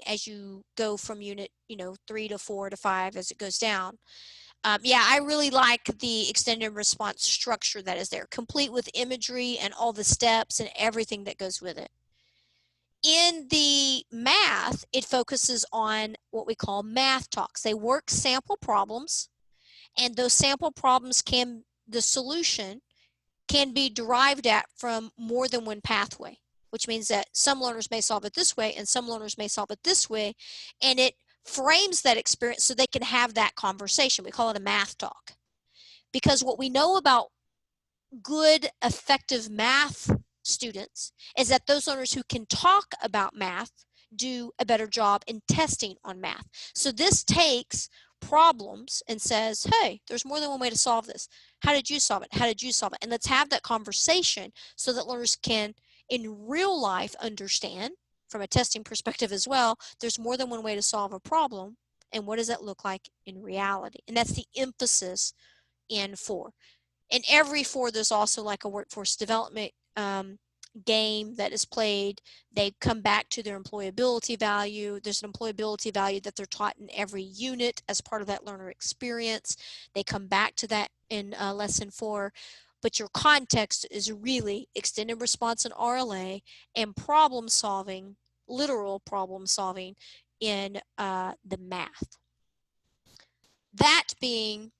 as you go from unit 3 to 4 to 5 as it goes down. Yeah, I really like the extended response structure that is there, complete with imagery and all the steps and everything that goes with it. In the math, it focuses on what we call math talks. They work sample problems, and those sample problems the solution can be derived at from more than one pathway, which means that some learners may solve it this way and some learners may solve it this way, and it frames that experience so they can have that conversation. We call it a math talk. Because what we know about good, effective math students is that those learners who can talk about math do a better job in testing on math. So this takes problems and says, hey, there's more than one way to solve this. How did you solve it? How did you solve it? And let's have that conversation so that learners can, in real life, understand from a testing perspective as well, there's more than one way to solve a problem. And what does that look like in reality? And that's the emphasis in 4. In every 4, there's also like a workforce development game that is played. They come back to their employability value. There's an employability value that they're taught in every unit as part of that learner experience. They come back to that in lesson 4. But your context is really extended response in RLA and problem solving literal problem solving in the math. That being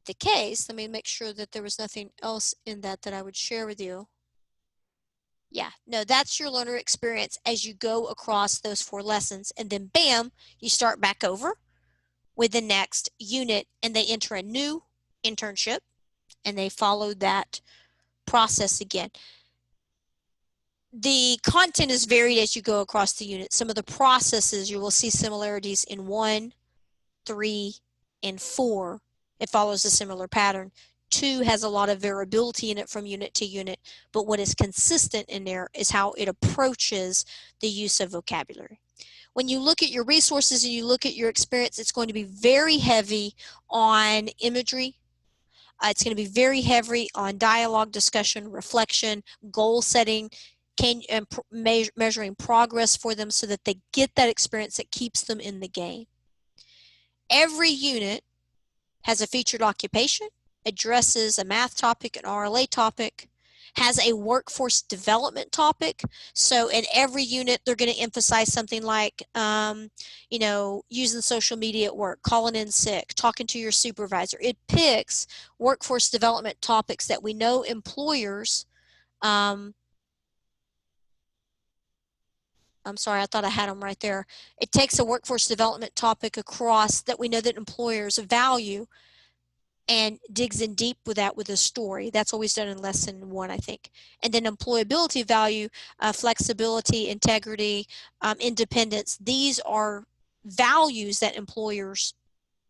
the case, let me make sure that there was nothing else in that I would share with you. Yeah, no, that's your learner experience as you go across those 4 lessons, and then bam, you start back over with the next unit and they enter a new internship and they follow that process again. The content is varied as you go across the unit. Some of the processes you will see similarities in 1, 3, and 4. It follows a similar pattern. 2 has a lot of variability in it from unit to unit, but what is consistent in there is how it approaches the use of vocabulary. When you look at your resources and you look at your experience, it's going to be very heavy on imagery. It's going to be very heavy on dialogue, discussion, reflection, goal setting, and measuring progress for them so that they get that experience that keeps them in the game. Every unit has a featured occupation, addresses a math topic, an RLA topic, has a workforce development topic. So in every unit, they're going to emphasize something like, using social media at work, calling in sick, talking to your supervisor. It picks workforce development topics that we know employers, I'm sorry, I thought I had them right there. It takes a workforce development topic across that we know that employers value and digs in deep with that with a story. That's always done in lesson 1, I think. And then employability value, flexibility, integrity, independence. These are values that employers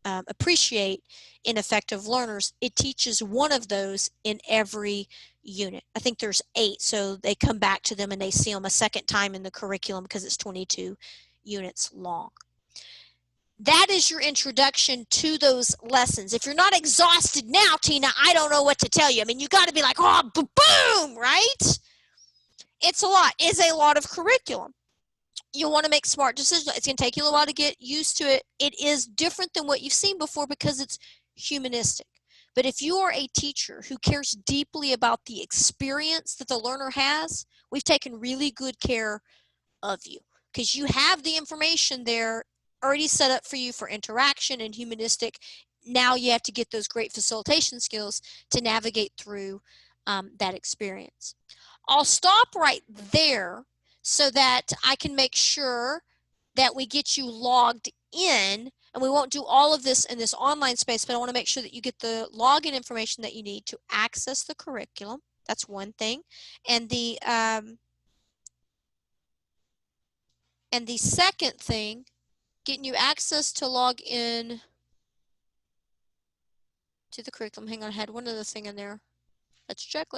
appreciate in effective learners. It teaches one of those in every unit. I think there's 8, so they come back to them and they see them a second time in the curriculum because it's 22 units long. That is your introduction to those lessons. If you're not exhausted now, Tina, I don't know what to tell you. I mean, you got to be like, oh, boom, right? It's a lot. It's a lot of curriculum. You'll want to make smart decisions. It's going to take you a while to get used to it. It is different than what you've seen before because it's humanistic. But if you are a teacher who cares deeply about the experience that the learner has, we've taken really good care of you because you have the information there already set up for you for interaction and humanistic. Now you have to get those great facilitation skills to navigate through that experience. I'll stop right there so that I can make sure that we get you logged in, and we won't do all of this in this online space, but I want to make sure that you get the login information that you need to access the curriculum. That's one thing. And the second thing, getting you access to log in to the curriculum. Hang on, I had one other thing in there. Let's check.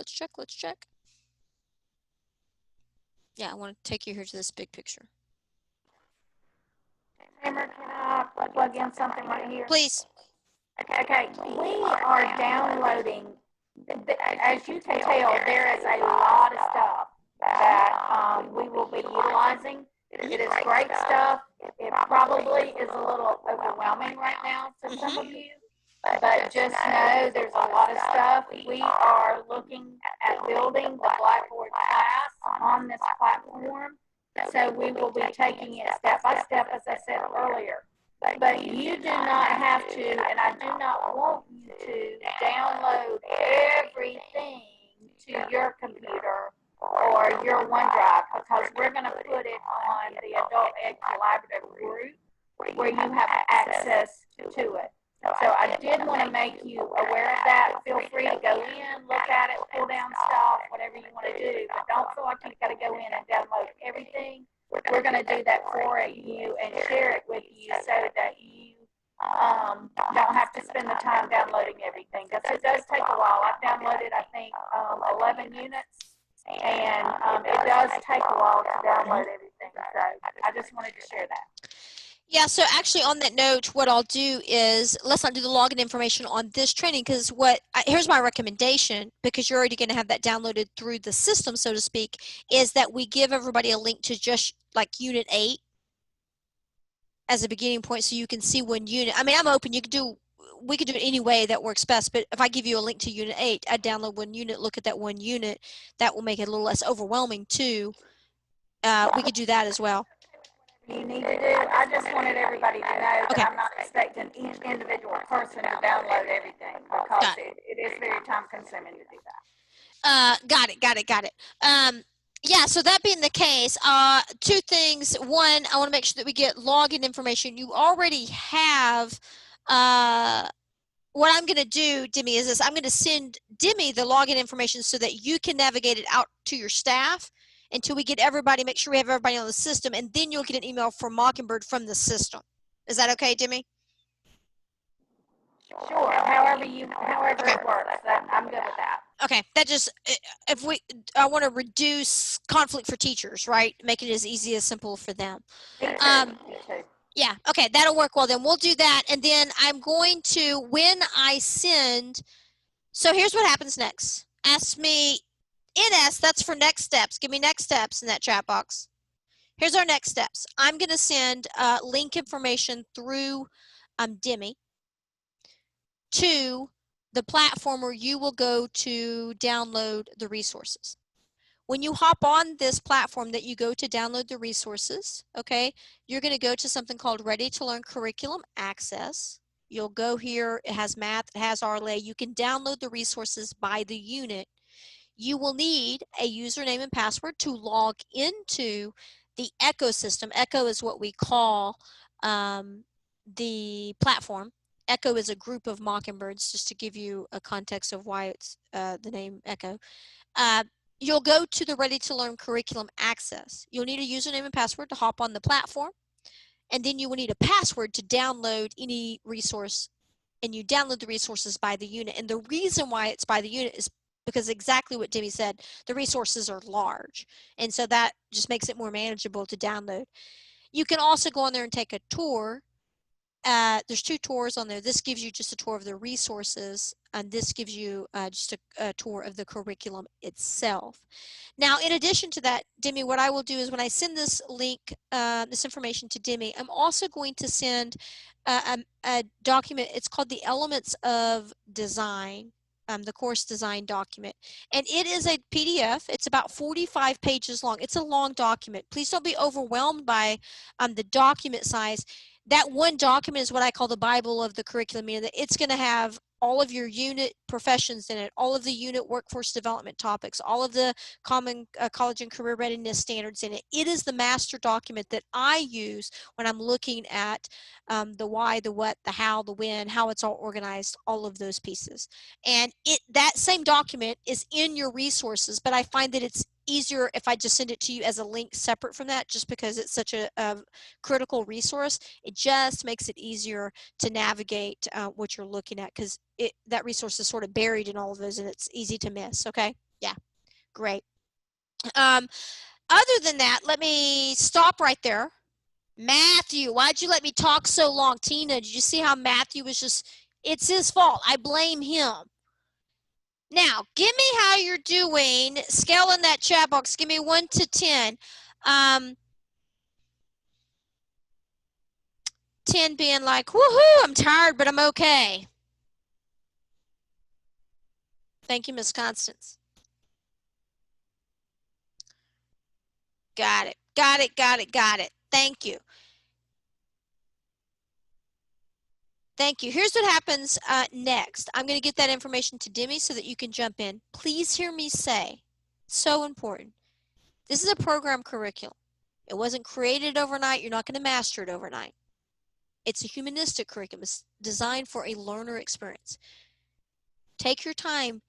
Yeah, I want to take you here to this big picture. Tamer, can I plug in something right here? Please. Okay, we are downloading, as you can tell, there is a lot of stuff that we will be utilizing. It is great stuff. It probably is a little overwhelming right now to some of you, but just know there's a lot of stuff. We are looking at building the Blackboard class on this platform, so we will be taking it step by step, as I said earlier. But you do not have to, and I do not want you to download everything to your computer or your OneDrive, because we're going to put it on the Adult Ed Collaborative group where you have access to it. So I did want to make you aware of that. Feel free to go in, look at it, pull down stuff, whatever you want to do, but don't feel like you've got to go in and download everything. We're going to do that for you and share it with you so that you don't have to spend the time downloading everything, because it does take a while. I've downloaded, I think, 11 units, and it does take a while to download everything. So I just wanted to share that. Yeah, so actually on that note, what I'll do is, let's not do the login information on this training, because here's my recommendation, because you're already going to have that downloaded through the system, so to speak, is that we give everybody a link to just like Unit 8 as a beginning point so you can see one unit. I mean, I'm open. We could do it any way that works best, but if I give you a link to Unit 8, I download one unit, look at that one unit. That will make it a little less overwhelming too. we could do that as well. You need to do. I just wanted everybody to know that Okay. I'm not expecting each individual person to download everything because Got it is very time consuming to do that. Got it. Yeah, so that being the case, two things. One, I want to make sure that we get login information. You already have, what I'm going to do, Demi, is this. I'm going to send Demi the login information so that you can navigate it out to your staff until we get everybody, make sure we have everybody on the system, and then you'll get an email from Mockingbird from the system. Is that okay, Demi? Sure, however Okay. it works, I'm good with that. Okay, that just, I want to reduce conflict for teachers, right? Make it as easy as simple for them. Me too. Me too. Yeah, okay, that'll work well then. We'll do that, and then I'm going to, when I send, so here's what happens next. Ask me, NS, that's for next steps. Give me next steps in that chat box. Here's our next steps. I'm going to send link information through Demi to the platform where you will go to download the resources. When you hop on this platform that you go to download the resources, okay, you're going to go to something called Ready to Learn Curriculum Access. You'll go here, it has math, it has RLA. You can download the resources by the unit. You will need a username and password to log into the ecosystem. Echo is what we call the platform. Echo is a group of mockingbirds, just to give you a context of why it's the name Echo. You'll go to the Ready to Learn Curriculum Access. You'll need a username and password to hop on the platform, and then you will need a password to download any resource, and you download the resources by the unit. And the reason why it's by the unit is because exactly what Demi said, the resources are large, and so that just makes it more manageable to download. You can also go on there and take a tour. There's two tours on there. This gives you just a tour of the resources, and this gives you just a tour of the curriculum itself. Now, in addition to that, Demi, what I will do is when I send this link, this information to Demi, I'm also going to send a document. It's called the Elements of Design, the course design document. And it is a PDF. It's about 45 pages long. It's a long document. Please don't be overwhelmed by the document size. That one document is what I call the Bible of the curriculum, meaning that it's going to have all of your unit professions in it, all of the unit workforce development topics, all of the common college and career readiness standards in it. It is the master document that I use when I'm looking at the why, the what, the how, the when, how it's all organized, all of those pieces. And that same document is in your resources, but I find that it's easier if I just send it to you as a link separate from that, just because it's such a critical resource. It just makes it easier to navigate what you're looking at, because that resource is sort of buried in all of those and it's easy to miss. Okay, yeah, great. Other than that, let me stop right there. Matthew, why'd you let me talk so long? Tina, did you see how Matthew was just, it's his fault. I blame him. Now, give me how you're doing. Scale in that chat box. Give me 1 to 10. 10 being like, woohoo, I'm tired, but I'm okay. Thank you, Miss Constance. Got it. Thank you. Thank you. Here's what happens next. I'm going to get that information to Demi so that you can jump in. Please hear me say, so important, this is a program curriculum. It wasn't created overnight. You're not going to master it overnight. It's a humanistic curriculum. It's designed for a learner experience. Take your time.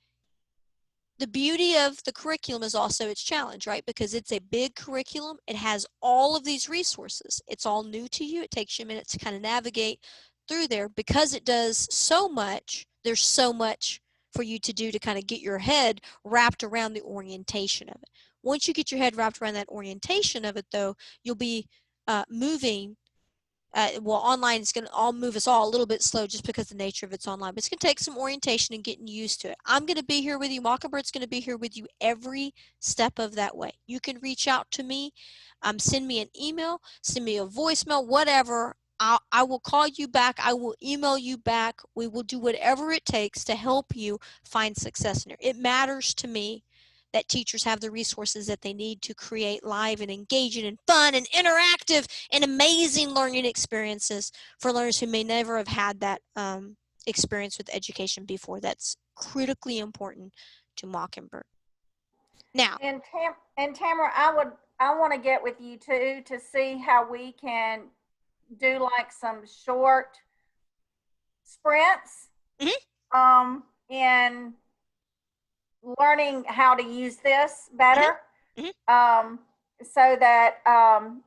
The beauty of the curriculum is also its challenge, right? Because it's a big curriculum. It has all of these resources. It's all new to you. It takes you a minute to kind of navigate through there. Because it does so much, there's so much for you to do to kind of get your head wrapped around the orientation of it. Once you get your head wrapped around that orientation of it, though, you'll be moving. Well, online is going to all move us all a little bit slow just because the nature of it's online. But it's going to take some orientation and getting used to it. I'm going to be here with you. Mockingbird's going to be here with you every step of that way. You can reach out to me, send me an email, send me a voicemail, whatever. I will call you back. I will email you back. We will do whatever it takes to help you find success in it. It matters to me that teachers have the resources that they need to create live and engaging and fun and interactive and amazing learning experiences for learners who may never have had that experience with education before. That's critically important to Mockingbird. Now, And Tamara, I want to get with you too to see how we can do like some short sprints in learning how to use this better. So that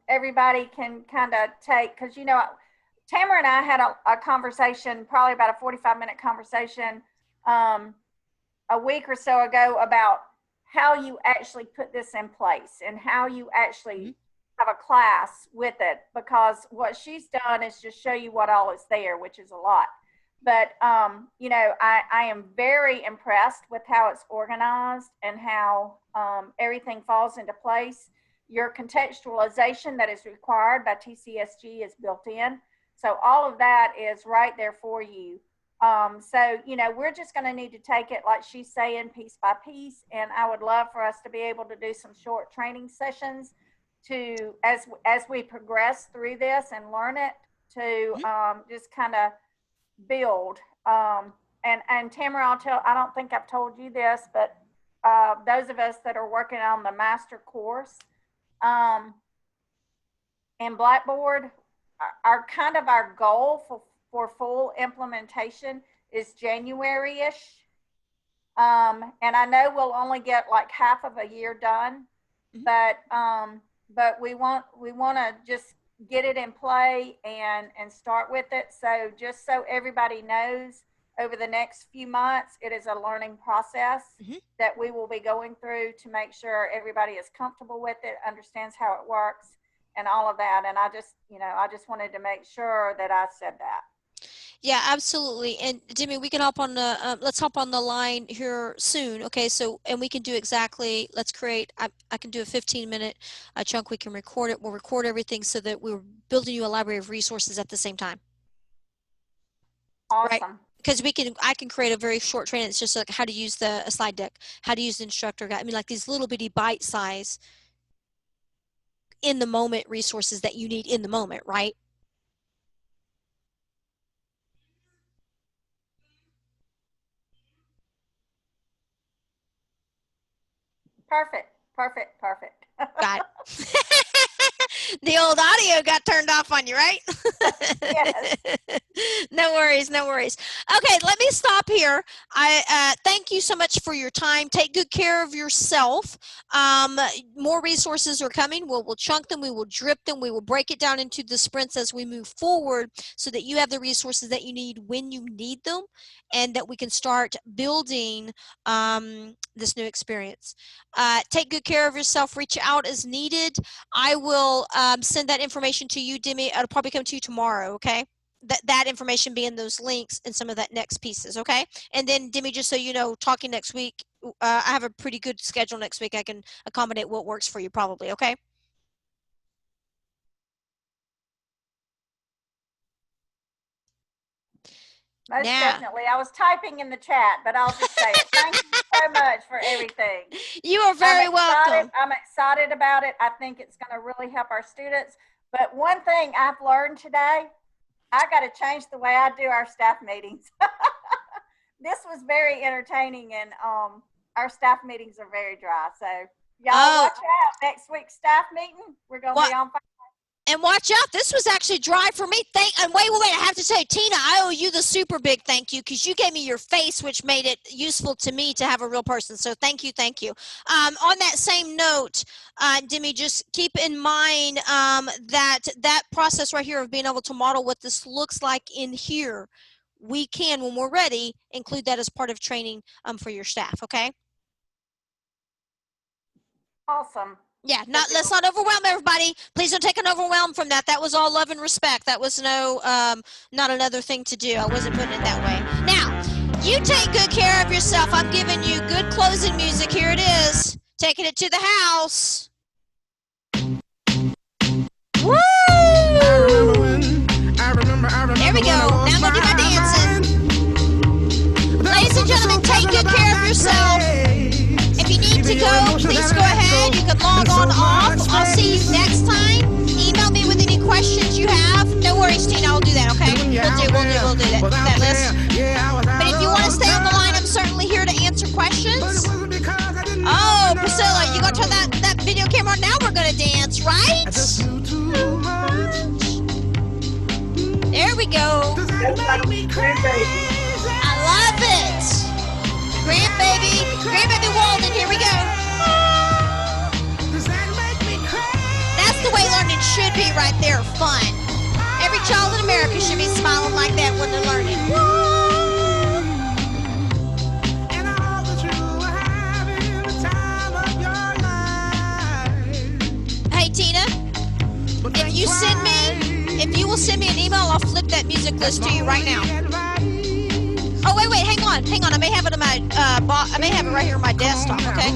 everybody can kind of take, because Tamara and I had a conversation, probably about a 45-minute conversation a week or so ago about how you actually put this in place and how you actually have a class with it, because what she's done is just show you what all is there, which is a lot. But I am very impressed with how it's organized and how everything falls into place. Your contextualization that is required by TCSG is built in. So all of that is right there for you. So we're just going to need to take it, like she's saying, piece by piece. And I would love for us to be able to do some short training sessions to, as we progress through this and learn it, to just kind of build. And Tamara, I don't think I've told you this, but those of us that are working on the master course in Blackboard, our goal for full implementation is January-ish. And I know we'll only get like half of a year done, but we want to just get it in play and start with it. So just so everybody knows, over the next few months, it is a learning process that we will be going through to make sure everybody is comfortable with it, understands how it works, and all of that. And I just wanted to make sure that I said that. Yeah, absolutely. And Demi, we can hop on the let's hop on the line here soon. Okay, so and we can do exactly. Let's create. I can do a 15-minute chunk. We can record it. We'll record everything so that we're building you a library of resources at the same time. Awesome. Right? Because I can create a very short training. It's just like how to use a slide deck, how to use the instructor guide. I mean, like these little bitty bite size in the moment resources that you need in the moment, right? Perfect. Got it. The old audio got turned off on you, right? Yes. No worries. Okay, let me stop here. I thank you so much for your time. Take good care of yourself. More resources are coming. We'll chunk them. We will drip them. We will break it down into the sprints as we move forward so that you have the resources that you need when you need them, and that we can start building this new experience. Take good care of yourself. Reach out as needed. I will send that information to you, Demi. It'll probably come to you tomorrow, okay? That information being those links and some of that next pieces, okay? And then, Demi, just so you know, talking next week, I have a pretty good schedule next week. I can accommodate what works for you probably, okay? Most definitely. I was typing in the chat, but I'll just say it. Thank you so much for everything. You are very welcome. I'm excited about it. I think it's going to really help our students. But one thing I've learned today, I got to change the way I do our staff meetings. This was very entertaining, and our staff meetings are very dry. So y'all watch out. Next week's staff meeting, we're going to be on fire. And watch out, this was actually dry for me. And wait, I have to tell you, Tina, I owe you the super big thank you, because you gave me your face, which made it useful to me to have a real person. So thank you. On that same note, Demi, just keep in mind that process right here of being able to model what this looks like in here, we can, when we're ready, include that as part of training for your staff, okay? Awesome. Yeah, let's not overwhelm everybody. Please don't take an overwhelm from that. That was all love and respect. That was not another thing to do. I wasn't putting it that way. Now, you take good care of yourself. I'm giving you good closing music. Here it is. Taking it to the house. Woo! There we go. Now I'm going to do my dancing. Ladies and gentlemen, take good care of yourself. If you need to go see you next time. Email me with any questions you have. No worries, Tina. I'll do that, okay? We'll do that list. But if you want to stay on the line, I'm certainly here to answer questions. Oh, Priscilla, you gonna turn that video camera on? Now we're gonna dance, right? There we go. I love it. Grandbaby Walden, here we go. That's the way learning should be right there, fun. Every child in America should be smiling like that when they're learning. Hey, Tina, if you will send me an email, I'll flip that music list to you right now. Oh, wait, hang on. I may have it on my, I may have it right here on my desktop, okay?